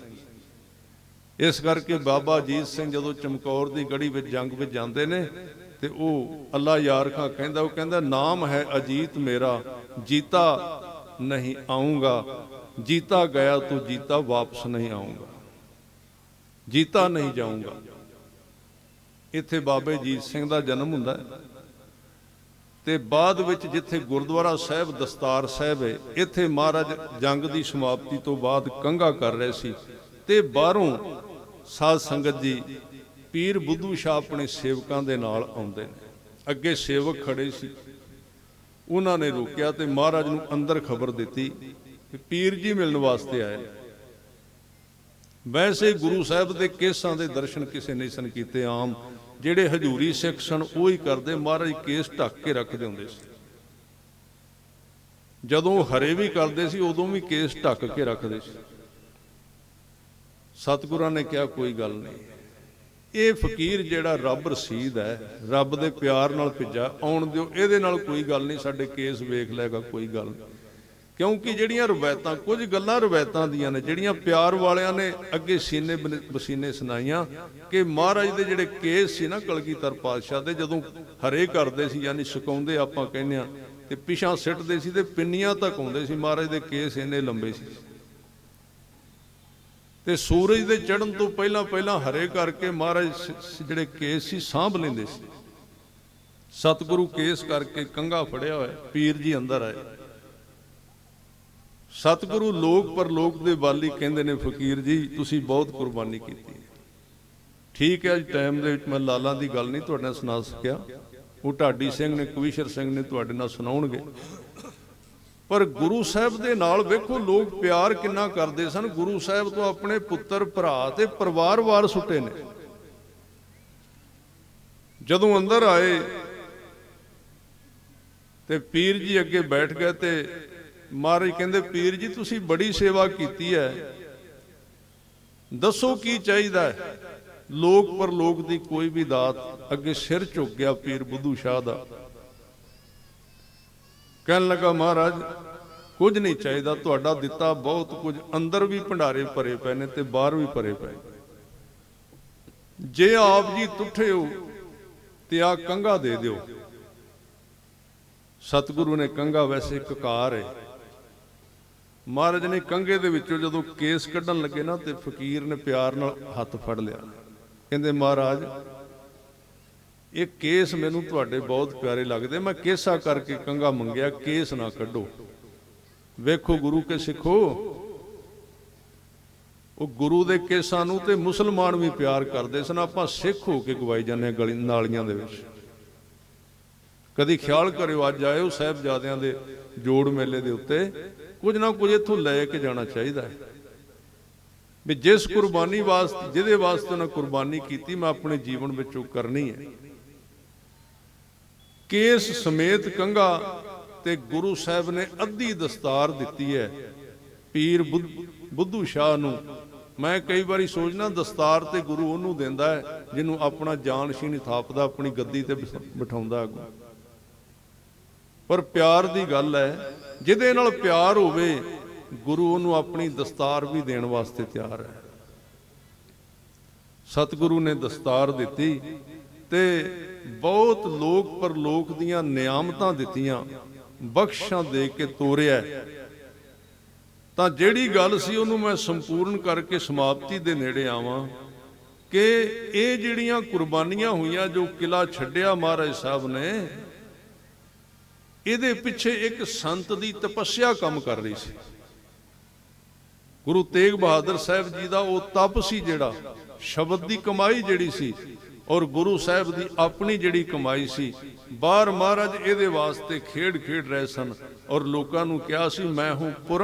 Speaker 1: ਇਸ ਕਰਕੇ ਬਾਬਾ ਅਜੀਤ ਸਿੰਘ ਜਦੋਂ ਚਮਕੌਰ ਦੀ ਗੜੀ ਵਿੱਚ ਜੰਗ ਵਿੱਚ ਜਾਂਦੇ ਨੇ ਤੇ ਉਹ ਅੱਲਾ ਯਾਰ ਖਾਂ ਕਹਿੰਦਾ, ਉਹ ਕਹਿੰਦਾ ਨਾਮ ਹੈ ਅਜੀਤ ਮੇਰਾ, ਜੀਤਾ ਨਹੀਂ ਆਊਂਗਾ, ਜੀਤਾ ਗਿਆ ਤੂੰ ਜੀਤਾ ਵਾਪਸ ਨਹੀਂ ਆਊਂਗਾ, ਜੀਤਾ ਨਹੀਂ ਜਾਊਂਗਾ। ਇੱਥੇ ਬਾਬੇ ਅਜੀਤ ਸਿੰਘ ਦਾ ਜਨਮ ਹੁੰਦਾ ਤੇ ਬਾਅਦ ਵਿੱਚ ਜਿੱਥੇ ਗੁਰਦੁਆਰਾ ਸਾਹਿਬ ਦਸਤਾਰ ਸਾਹਿਬ ਹੈ, ਇੱਥੇ ਮਹਾਰਾਜ ਜੰਗ ਦੀ ਸਮਾਪਤੀ ਤੋਂ ਬਾਅਦ ਕੰਘਾ ਕਰ ਰਹੇ ਸੀ ਤੇ ਬਾਹਰੋਂ ਸਾਧ ਸੰਗਤ ਜੀ ਪੀਰ ਬੁੱਧੂ ਸ਼ਾਹ ਆਪਣੇ ਸੇਵਕਾਂ ਦੇ ਨਾਲ ਆਉਂਦੇ ਨੇ। ਅੱਗੇ ਸੇਵਕ ਖੜੇ ਸੀ, ਉਹਨਾਂ ਨੇ ਰੋਕਿਆ ਤੇ ਮਹਾਰਾਜ ਨੂੰ ਅੰਦਰ ਖਬਰ ਦਿੱਤੀ ਕਿ ਪੀਰ ਜੀ ਮਿਲਣ ਵਾਸਤੇ ਆਏ। ਵੈਸੇ ਗੁਰੂ ਸਾਹਿਬ ਦੇ ਕੇਸਾਂ ਦੇ ਦਰਸ਼ਨ ਕਿਸੇ ਨਹੀਂ ਸਨ ਕੀਤੇ, ਆਮ ਜਿਹੜੇ ਹਜੂਰੀ ਸਿੱਖ ਸਨ ਉਹ ਹੀ ਕਰਦੇ। ਮਹਾਰਾਜ ਕੇਸ ਢੱਕ ਕੇ ਰੱਖਦੇ ਹੁੰਦੇ ਸੀ, ਜਦੋਂ ਹਰੇ ਵੀ ਕਰਦੇ ਸੀ ਉਦੋਂ ਵੀ ਕੇਸ ਢੱਕ ਕੇ ਰੱਖਦੇ ਸੀ। ਸਤਿਗੁਰਾਂ ਨੇ ਕਿਹਾ ਕੋਈ ਗੱਲ ਨਹੀਂ, ਇਹ ਫਕੀਰ ਜਿਹੜਾ ਰੱਬ ਰਸੀਦ ਹੈ, ਰੱਬ ਦੇ ਪਿਆਰ ਨਾਲ ਭੇਜਾ, ਆਉਣ ਦਿਓ, ਇਹਦੇ ਨਾਲ ਕੋਈ ਗੱਲ ਨਹੀਂ, ਸਾਡੇ ਕੇਸ ਵੇਖ ਲੈਗਾ, ਕੋਈ ਗੱਲ ਨਹੀਂ। ਕਿਉਂਕਿ ਜਿਹੜੀਆਂ ਰਵਾਇਤਾਂ, ਕੁਝ ਗੱਲਾਂ ਰਵਾਇਤਾਂ ਦੀਆਂ ਨੇ ਜਿਹੜੀਆਂ ਪਿਆਰ ਵਾਲਿਆਂ ਨੇ ਅੱਗੇ ਸੀਨੇ ਬਸੀਨੇ ਸੁਣਾਈਆਂ ਕਿ ਮਹਾਰਾਜ ਦੇ ਜਿਹੜੇ ਕੇਸ ਸੀ ਨਾ ਕਲਗੀਧਰ ਪਾਤਸ਼ਾਹ ਦੇ, ਜਦੋਂ ਹਰੇ ਕਰਦੇ ਸੀ ਯਾਨੀ ਸੁਕਾਉਂਦੇ ਆਪਾਂ ਕਹਿੰਦੇ ਆ, ਤੇ ਪਿਛਾਂ ਸਿੱਟਦੇ ਸੀ ਤੇ ਪਿੰਨੀਆਂ ਤੱਕ ਆਉਂਦੇ ਸੀ। ਮਹਾਰਾਜ ਦੇ ਕੇਸ ਇੰਨੇ ਲੰਬੇ ਸੀ ਤੇ ਸੂਰਜ ਦੇ ਚੜ੍ਹਨ ਤੋਂ ਪਹਿਲਾਂ ਪਹਿਲਾਂ ਹਰੇ ਕਰਕੇ ਮਹਾਰਾਜ ਜਿਹੜੇ ਕੇਸ ਸੀ ਸਾਂਭ ਲੈਂਦੇ ਸੀ। ਸਤਿਗੁਰੂ ਕੇਸ ਕਰਕੇ ਕੰਘਾ ਫੜਿਆ ਹੋਇਆ, ਪੀਰ ਜੀ ਅੰਦਰ ਆਏ। ਸਤਿਗੁਰੂ ਲੋਕ ਪਰਲੋਕ ਦੇ ਵਾਲੀ ਕਹਿੰਦੇ ਨੇ, ਫਕੀਰ ਜੀ ਤੁਸੀਂ ਬਹੁਤ ਕੁਰਬਾਨੀ ਕੀਤੀ। ਠੀਕ ਹੈ, ਅੱਜ ਟਾਈਮ ਦੇ ਵਿੱਚ ਮੈਂ ਲਾਲਾਂ ਦੀ ਗੱਲ ਨਹੀਂ ਤੁਹਾਡੇ ਨਾਲ ਸੁਣਾ ਸਕਿਆ, ਉਹ ਢਾਡੀ ਸਿੰਘ ਨੇ, ਕਵੀਸ਼ਰ ਸਿੰਘ ਨੇ ਤੁਹਾਡੇ ਨਾਲ ਸੁਣਾਉਣਗੇ। ਪਰ ਗੁਰੂ ਸਾਹਿਬ ਦੇ ਨਾਲ ਵੇਖੋ ਲੋਕ ਪਿਆਰ ਕਿੰਨਾ ਕਰਦੇ ਸਨ। ਗੁਰੂ ਸਾਹਿਬ ਤੋਂ ਆਪਣੇ ਪੁੱਤਰ, ਭਰਾ ਤੇ ਪਰਿਵਾਰ ਵਾਰ ਸੁੱਟੇ ਨੇ। ਜਦੋਂ ਅੰਦਰ ਆਏ ਤੇ ਪੀਰ ਜੀ ਅੱਗੇ ਬੈਠ ਗਏ ਤੇ ਮਹਾਰਾਜ ਕਹਿੰਦੇ, ਪੀਰ ਜੀ ਤੁਸੀਂ ਬੜੀ ਸੇਵਾ ਕੀਤੀ ਹੈ, ਦੱਸੋ ਕੀ ਚਾਹੀਦਾ ਹੈ। ਲੋਕ ਪਰਲੋਕ ਦੀ ਕੋਈ ਵੀ ਦਾਤ, ਅੱਗੇ ਸਿਰ ਝੁਕ ਗਿਆ ਪੀਰ ਬੁੱਧੂ ਸ਼ਾਹ ਦਾ। ਕਹਿਣ ਲੱਗਾ ਮਹਾਰਾਜ ਕੁਝ ਨਹੀਂ ਚਾਹੀਦਾ, ਤੁਹਾਡਾ ਦਿੱਤਾ ਬਹੁਤ ਕੁਝ, ਅੰਦਰ ਵੀ ਭੰਡਾਰੇ ਭਰੇ ਪਏ ਨੇ ਤੇ ਬਾਹਰ ਵੀ ਭਰੇ ਪਏ। ਜੇ ਆਪ ਜੀ ਤੁੱਠੇ ਹੋ ਤੇ ਆ ਕੰਘਾ ਦੇ ਦਿਓ। ਸਤਿਗੁਰੂ ਨੇ ਕੰਘਾ, ਵੈਸੇ ਕਕਾਰ ਹੈ, ਮਹਾਰਾਜ ਨੇ ਕੰਘੇ ਦੇ ਵਿੱਚੋਂ ਜਦੋਂ ਕੇਸ ਕੱਢਣ ਲੱਗੇ ਨਾ ਤੇ ਫਕੀਰ ਨੇ ਪਿਆਰ ਨਾਲ ਹੱਥ ਫੜ ਲਿਆ। ਕਹਿੰਦੇ ਮਹਾਰਾਜ ਇਹ ਕੇਸ ਮੈਨੂੰ ਤੁਹਾਡੇ ਬਹੁਤ ਪਿਆਰੇ ਲੱਗਦੇ, ਮੈਂ ਕੇਸਾ ਕਰਕੇ ਕੰਘਾ ਮੰਗਿਆ, ਕੇਸ ਨਾ ਕੱਢੋ। ਵੇਖੋ ਗੁਰੂ ਕੇ ਸਿੱਖੋ, ਉਹ ਗੁਰੂ ਦੇ ਕੇਸਾਂ ਨੂੰ ਤੇ ਮੁਸਲਮਾਨ ਵੀ ਪਿਆਰ ਕਰਦੇ ਸਨ, ਆਪਾਂ ਸਿੱਖ ਹੋ ਕੇ ਗਵਾਈ ਜਾਂਦੇ ਗਲੀ ਨਾਲੀਆਂ ਦੇ ਵਿੱਚ। ਕਦੀ ਖਿਆਲ ਕਰਿਓ, ਅੱਜ ਆਇਓ ਸਾਹਿਬਜ਼ਾਦਿਆਂ ਦੇ ਜੋੜ ਮੇਲੇ ਦੇ ਉੱਤੇ, ਕੁਝ ਨਾ ਕੁਝ ਇੱਥੋਂ ਲੈ ਕੇ ਜਾਣਾ ਚਾਹੀਦਾ ਹੈ ਵੀ ਜਿਸ ਕੁਰਬਾਨੀ ਵਾਸਤੇ, ਜਿਹਦੇ ਵਾਸਤੇ ਉਹਨਾਂ ਕੁਰਬਾਨੀ ਕੀਤੀ, ਮੈਂ ਆਪਣੇ ਜੀਵਨ ਵਿੱਚ ਉਹ ਕਰਨੀ ਹੈ। ਕੇਸ ਸਮੇਤ ਕੰਘਾ ਤੇ ਗੁਰੂ ਸਾਹਿਬ ਨੇ ਅੱਧੀ ਦਸਤਾਰ ਦਿੱਤੀ ਹੈ ਪੀਰ ਬੁੱਧੂ ਸ਼ਾਹ ਨੂੰ। ਮੈਂ ਕਈ ਵਾਰੀ ਸੋਚਦਾ, ਦਸਤਾਰ ਤੇ ਗੁਰੂ ਉਹਨੂੰ ਦਿੰਦਾ ਹੈ ਜਿਹਨੂੰ ਆਪਣਾ ਜਾਨਸ਼ੀਨ ਥਾਪਦਾ, ਆਪਣੀ ਗੱਦੀ ਤੇ ਬਿਠਾਉਂਦਾ। ਪਰ ਪਿਆਰ ਦੀ ਗੱਲ ਹੈ, ਜਿਹਦੇ ਨਾਲ ਪਿਆਰ ਹੋਵੇ ਗੁਰੂ ਉਹਨੂੰ ਆਪਣੀ ਦਸਤਾਰ ਵੀ ਦੇਣ ਵਾਸਤੇ ਤਿਆਰ ਹੈ। ਸਤਿਗੁਰੂ ਨੇ ਦਸਤਾਰ ਦਿੱਤੀ ਤੇ ਬਹੁਤ ਲੋਕ ਪਰਲੋਕ ਦੀਆਂ ਨਿਆਮਤਾਂ ਦਿੱਤੀਆਂ, ਬਖਸ਼ਾਂ ਦੇ ਕੇ ਤੋਰਿਆ। ਤਾਂ ਜਿਹੜੀ ਗੱਲ ਸੀ ਉਹਨੂੰ ਮੈਂ ਸੰਪੂਰਨ ਕਰਕੇ ਸਮਾਪਤੀ ਦੇ ਨੇੜੇ ਆਵਾਂ ਕਿ ਇਹ ਜਿਹੜੀਆਂ ਕੁਰਬਾਨੀਆਂ ਹੋਈਆਂ, ਜੋ ਕਿਲਾ ਛੱਡਿਆ ਮਹਾਰਾਜ ਸਾਹਿਬ ਨੇ, ਇਹਦੇ ਪਿੱਛੇ ਇੱਕ ਸੰਤ ਦੀ ਤਪੱਸਿਆ ਕੰਮ ਕਰ ਰਹੀ ਸੀ। ਗੁਰੂ ਤੇਗ ਬਹਾਦਰ ਸਾਹਿਬ ਜੀ ਦਾ ਉਹ ਤਪ ਸੀ ਜਿਹੜਾ, ਸ਼ਬਦ ਦੀ ਕਮਾਈ ਜਿਹੜੀ ਸੀ, ਔਰ ਗੁਰੂ ਸਾਹਿਬ ਦੀ ਆਪਣੀ ਜਿਹੜੀ ਕਮਾਈ ਸੀ, ਬਾਹਰ ਮਹਾਰਾਜ ਇਹਦੇ ਵਾਸਤੇ ਖੇਡ ਰਹੇ ਸਨ। ਔਰ ਲੋਕਾਂ ਨੂੰ ਕਿਹਾ ਸੀ, ਮੈਂ ਹੂੰ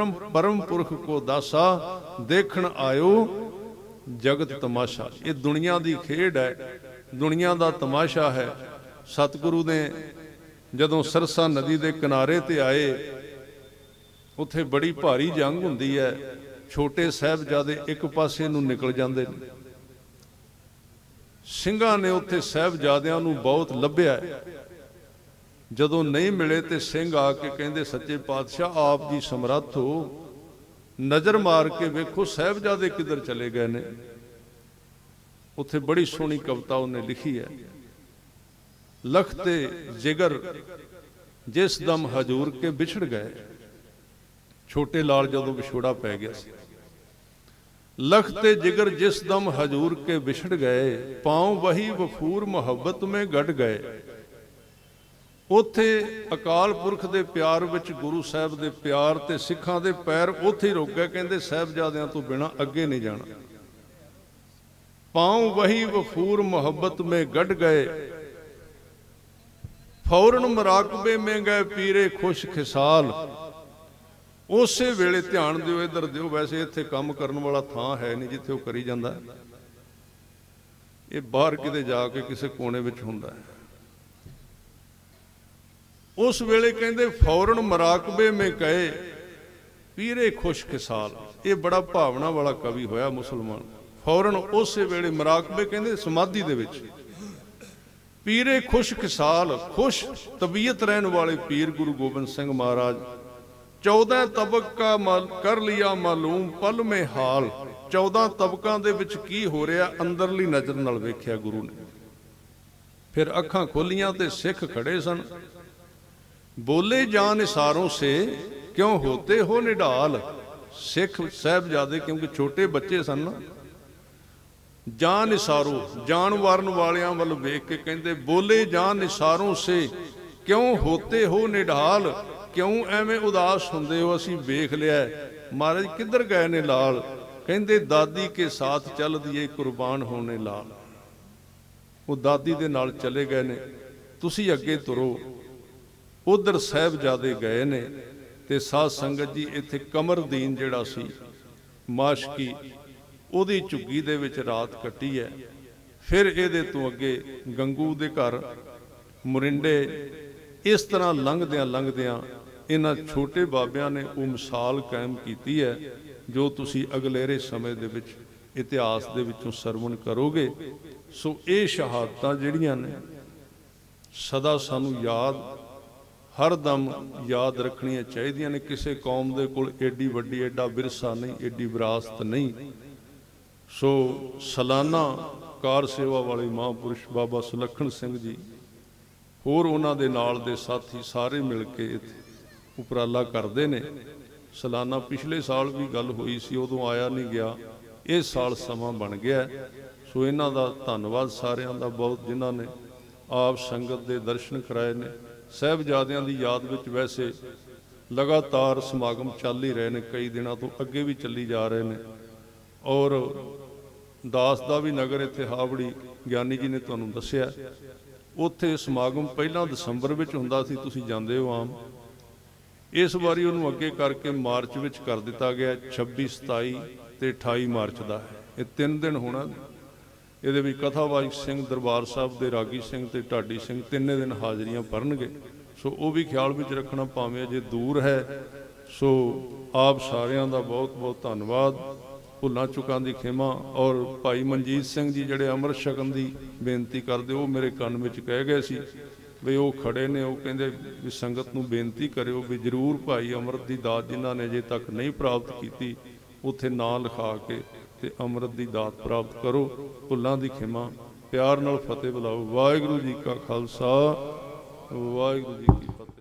Speaker 1: ਪਰਮ ਪੁਰਖ ਕੋ ਦਾਸਾ, ਦੇਖਣ ਆਇਓ ਜਗਤ ਤਮਾਸ਼ਾ। ਇਹ ਦੁਨੀਆ ਦੀ ਖੇਡ ਹੈ, ਦੁਨੀਆ ਦਾ ਤਮਾਸ਼ਾ ਹੈ। ਸਤਿਗੁਰੂ ਨੇ ਜਦੋਂ ਸਰਸਾ ਨਦੀ ਦੇ ਕਿਨਾਰੇ ਤੇ ਆਏ, ਉੱਥੇ ਬੜੀ ਭਾਰੀ ਜੰਗ ਹੁੰਦੀ ਹੈ। ਛੋਟੇ ਸਾਹਿਬਜ਼ਾਦੇ ਇੱਕ ਪਾਸੇ ਨੂੰ ਨਿਕਲ ਜਾਂਦੇ ਨੇ। ਸਿੰਘਾਂ ਨੇ ਉੱਥੇ ਸਾਹਿਬਜ਼ਾਦਿਆਂ ਨੂੰ ਬਹੁਤ ਲੱਭਿਆ, ਜਦੋਂ ਨਹੀਂ ਮਿਲੇ ਤੇ ਸਿੰਘ ਆ ਕੇ ਕਹਿੰਦੇ, ਸੱਚੇ ਪਾਤਸ਼ਾਹ ਆਪ ਜੀ ਸਮਰੱਥ ਹੋ, ਨਜ਼ਰ ਮਾਰ ਕੇ ਵੇਖੋ ਸਾਹਿਬਜ਼ਾਦੇ ਕਿੱਧਰ ਚਲੇ ਗਏ ਨੇ। ਉੱਥੇ ਬੜੀ ਸੋਹਣੀ ਕਵਿਤਾ ਉਹਨੇ ਲਿਖੀ ਹੈ, ਲਖ ਤੇ ਜਿਗਰ ਜਿਸ ਦਮ ਹਜੂਰ ਕੇ ਵਿਛੜ ਗਏ। ਛੋਟੇ ਲਾਲ ਜਦੋਂ ਵਿਛੋੜਾ ਪੈ ਗਿਆ ਸੀ, ਲਖ ਤੇ ਜਿਗਰ ਜਿਸ ਦਮ ਹਜੂਰ ਕੇ ਵਿਛੜ ਗਏ, ਪਾਉ ਵਹੀ ਵਫੂਰ ਮੁਹੱਬਤ ਮੇ ਗੜ ਗਏ। ਉੱਥੇ ਅਕਾਲ ਪੁਰਖ ਦੇ ਪਿਆਰ ਵਿੱਚ, ਗੁਰੂ ਸਾਹਿਬ ਦੇ ਪਿਆਰ ਤੇ ਸਿੱਖਾਂ ਦੇ ਪੈਰ ਉੱਥੇ ਹੀ ਰੁਕ ਗਏ। ਕਹਿੰਦੇ ਸਾਹਿਬਜ਼ਾਦਿਆਂ ਤੋਂ ਬਿਨਾਂ ਅੱਗੇ ਨਹੀਂ ਜਾਣਾ। ਪਾਉ ਵਹੀ ਵਫੂਰ ਮੁਹੱਬਤ ਮੇ ਗੜ ਗਏ, ਫੌਰਨ ਮਰਾਕਬੇ ਮੇ ਗਏ ਪੀਰੇ ਖੁਸ਼ ਖਿਸਾਲ। ਉਸੇ ਵੇਲੇ ਧਿਆਨ ਦਿਓ, ਇੱਧਰ ਦਿਓ। ਵੈਸੇ ਇੱਥੇ ਕੰਮ ਕਰਨ ਵਾਲਾ ਥਾਂ ਹੈ ਨਹੀਂ ਜਿੱਥੇ ਉਹ ਕਰੀ ਜਾਂਦਾ, ਇਹ ਬਾਹਰ ਕਿਤੇ ਜਾ ਕੇ ਕਿਸੇ ਕੋਨੇ ਵਿੱਚ ਹੁੰਦਾ ਹੈ। ਉਸ ਵੇਲੇ ਕਹਿੰਦੇ ਫੌਰਨ ਮਰਾਕਬੇ ਮੇ ਗਏ ਪੀਰੇ ਖੁਸ਼ ਖਿਸਾਲ। ਇਹ ਬੜਾ ਭਾਵਨਾ ਵਾਲਾ ਕਵੀ ਹੋਇਆ ਮੁਸਲਮਾਨ। ਫੌਰਨ ਉਸੇ ਵੇਲੇ, ਮਰਾਕਬੇ ਕਹਿੰਦੇ ਸਮਾਧੀ ਦੇ ਵਿੱਚ, ਪੀਰੇ ਖੁਸ਼ ਖਿਸਾਲ, ਖੁਸ਼ ਤਬੀਅਤ ਰਹਿਣ ਵਾਲੇ ਪੀਰ ਗੁਰੂ ਗੋਬਿੰਦ ਸਿੰਘ ਮਹਾਰਾਜ। 14 ਤਬਕ ਕਾ ਕਰ ਲਿਆ ਮਾਲੂਮ ਪਲ ਮੇ ਹਾਲ। 14 ਤਬਕਾਂ ਦੇ ਵਿੱਚ ਕੀ ਹੋ ਰਿਹਾ ਅੰਦਰਲੀ ਨਜ਼ਰ ਨਾਲ ਵੇਖਿਆ ਗੁਰੂ ਨੇ। ਫਿਰ ਅੱਖਾਂ ਖੋਲੀਆਂ ਤੇ ਸਿੱਖ ਖੜੇ ਸਨ। ਬੋਲੇ ਜਾਨ ਇਸਾਰੋਂ ਸੇ ਕਿਉਂ ਹੋਤੇ ਹੋ ਨਿਢਾਲ। ਸਿੱਖ ਸਾਹਿਬਜ਼ਾਦੇ ਕਿਉਂਕਿ ਛੋਟੇ ਬੱਚੇ ਸਨ ਨਾ, ਜਾਨ ਇਸਾਰੋ, ਜਾਨ ਵਾਰਨ ਵਾਲਿਆਂ ਵੱਲ ਵੇਖ ਕੇ ਕਹਿੰਦੇ, ਬੋਲੇ ਜਾਨ ਇਸਾਰੋਂ ਸੇ ਕਿਉਂ ਹੋਤੇ ਹੋ ਨਿਢਾਲ। ਕਿਉਂ ਐਵੇਂ ਉਦਾਸ ਹੁੰਦੇ ਹੋ, ਅਸੀਂ ਵੇਖ ਲਿਆ। ਮਹਾਰਾਜ ਕਿੱਧਰ ਗਏ ਨੇ ਲਾਲ। ਕਹਿੰਦੇ ਦਾਦੀ ਕੇ ਸਾਥ ਚੱਲ ਦੀਏ ਕੁਰਬਾਨ ਹੋਣੇ ਲਾਲ। ਉਹ ਦਾਦੀ ਦੇ ਨਾਲ ਚਲੇ ਗਏ ਨੇ, ਤੁਸੀਂ ਅੱਗੇ ਤੁਰੋ। ਉਧਰ ਸਾਹਿਬਜ਼ਾਦੇ ਗਏ ਨੇ। ਤੇ ਸਾਧ ਸੰਗਤ ਜੀ, ਇੱਥੇ ਕਮਰਦੀਨ ਜਿਹੜਾ ਸੀ ਮਾਸ਼ਕੀ, ਉਹਦੀ ਝੁੱਗੀ ਦੇ ਵਿੱਚ ਰਾਤ ਕੱਟੀ ਹੈ। ਫਿਰ ਇਹਦੇ ਤੋਂ ਅੱਗੇ ਗੰਗੂ ਦੇ ਘਰ, ਮੁਰਿੰਡੇ, ਇਸ ਤਰ੍ਹਾਂ ਲੰਘਦਿਆਂ ਇਹਨਾਂ ਛੋਟੇ ਬਾਬਿਆਂ ਨੇ ਉਹ ਮਿਸਾਲ ਕਾਇਮ ਕੀਤੀ ਹੈ, ਜੋ ਤੁਸੀਂ ਅਗਲੇਰੇ ਸਮੇਂ ਦੇ ਵਿੱਚ ਇਤਿਹਾਸ ਦੇ ਵਿੱਚੋਂ ਸਰਵਣ ਕਰੋਗੇ। ਸੋ ਇਹ ਸ਼ਹਾਦਤਾਂ ਜਿਹੜੀਆਂ ਨੇ ਸਦਾ ਸਾਨੂੰ ਹਰ ਦਮ ਯਾਦ ਰੱਖਣੀਆਂ ਚਾਹੀਦੀਆਂ ਨੇ। ਕਿਸੇ ਕੌਮ ਦੇ ਕੋਲ ਏਡੀ ਵੱਡੀ, ਏਡਾ ਵਿਰਸਾ ਨਹੀਂ, ਏਡੀ ਵਿਰਾਸਤ ਨਹੀਂ। ਸੋ ਸਾਲਾਨਾ ਕਾਰ ਸੇਵਾ ਵਾਲੇ ਮਹਾਂਪੁਰਸ਼ ਬਾਬਾ ਸੁਲੱਖਣ ਸਿੰਘ ਜੀ, ਹੋਰ ਉਹਨਾਂ ਦੇ ਨਾਲ ਦੇ ਸਾਥੀ ਸਾਰੇ ਮਿਲ ਕੇ ਇੱਥੇ ਉਪਰਾਲਾ ਕਰਦੇ ਨੇ। ਸਾਲਾਨਾ ਪਿਛਲੇ ਸਾਲ ਵੀ ਗੱਲ ਹੋਈ ਸੀ, ਉਦੋਂ ਆਇਆ ਨਹੀਂ ਗਿਆ। ਇਸ ਸਾਲ ਸਮਾਂ ਬਣ ਗਿਆ। ਸੋ ਇਹਨਾਂ ਦਾ ਧੰਨਵਾਦ ਸਾਰਿਆਂ ਦਾ ਬਹੁਤ, ਜਿਨ੍ਹਾਂ ਨੇ ਆਪ ਸੰਗਤ ਦੇ ਦਰਸ਼ਨ ਕਰਾਏ ਨੇ। ਸਾਹਿਬਜ਼ਾਦਿਆਂ ਦੀ ਯਾਦ ਵਿੱਚ ਵੈਸੇ ਲਗਾਤਾਰ ਸਮਾਗਮ ਚੱਲ ਹੀ ਰਹੇ ਨੇ, ਕਈ ਦਿਨਾਂ ਤੋਂ ਅੱਗੇ ਵੀ ਚੱਲੀ ਜਾ ਰਹੇ ਨੇ। ਔਰ ਦਾਸ ਦਾ ਵੀ ਨਗਰ ਇੱਥੇ ਹਾਵੜੀ, ਗਿਆਨੀ ਜੀ ਨੇ ਤੁਹਾਨੂੰ ਦੱਸਿਆ, ਉੱਥੇ ਸਮਾਗਮ ਪਹਿਲਾਂ ਦਸੰਬਰ ਵਿੱਚ ਹੁੰਦਾ ਸੀ, ਤੁਸੀਂ ਜਾਂਦੇ ਹੋ ਆਮ। ਇਸ ਵਾਰੀ ਉਹਨੂੰ ਅੱਗੇ ਕਰਕੇ ਮਾਰਚ ਵਿੱਚ ਕਰ ਦਿੱਤਾ ਗਿਆ। 26, 27 ਤੇ 28 ਮਾਰਚ ਦਾ ਹੈ। ਇਹ 3 ਦਿਨ ਹੋਣਾ। ਇਹਦੇ ਵਿੱਚ ਕਥਾਵਾਚਕ ਸਿੰਘ, ਦਰਬਾਰ ਸਾਹਿਬ ਦੇ ਰਾਗੀ ਸਿੰਘ ਤੇ ਢਾਡੀ ਸਿੰਘ ਤਿੰਨੇ ਦਿਨ ਹਾਜ਼ਰੀਆਂ ਭਰਨਗੇ। ਸੋ ਉਹ ਵੀ ਖਿਆਲ ਵਿੱਚ ਰੱਖਣਾ, ਭਾਵੇਂ ਅਜੇ ਦੂਰ ਹੈ। ਸੋ ਆਪ ਸਾਰਿਆਂ ਦਾ ਬਹੁਤ ਬਹੁਤ ਧੰਨਵਾਦ। ਭੁੱਲਾਂ ਚੁੱਕਾਂ ਦੀ ਖਿਮਾ। ਔਰ ਭਾਈ ਮਨਜੀਤ ਸਿੰਘ ਜੀ ਜਿਹੜੇ ਅੰਮ੍ਰਿਤ ਛਕਣ ਦੀ ਬੇਨਤੀ ਕਰਦੇ, ਉਹ ਮੇਰੇ ਕੰਨ ਵਿੱਚ ਕਹਿ ਗਏ ਸੀ ਵੀ ਉਹ ਖੜੇ ਨੇ, ਉਹ ਕਹਿੰਦੇ ਵੀ ਸੰਗਤ ਨੂੰ ਬੇਨਤੀ ਕਰਿਓ ਵੀ ਜ਼ਰੂਰ ਭਾਈ ਅੰਮ੍ਰਿਤ ਦੀ ਦਾਤ ਜਿਨ੍ਹਾਂ ਨੇ ਅਜੇ ਤੱਕ ਨਹੀਂ ਪ੍ਰਾਪਤ ਕੀਤੀ, ਉੱਥੇ ਨਾਂ ਲਿਖਾ ਕੇ ਤੇ ਅੰਮ੍ਰਿਤ ਦੀ ਦਾਤ ਪ੍ਰਾਪਤ ਕਰੋ। ਭੁੱਲਾਂ ਦੀ ਖਿਮਾ, ਪਿਆਰ ਨਾਲ ਫਤਿਹ ਬੁਲਾਓ। ਵਾਹਿਗੁਰੂ ਜੀ ਕਾ ਖਾਲਸਾ, ਵਾਹਿਗੁਰੂ ਜੀ ਕੀ ਫਤਿਹ।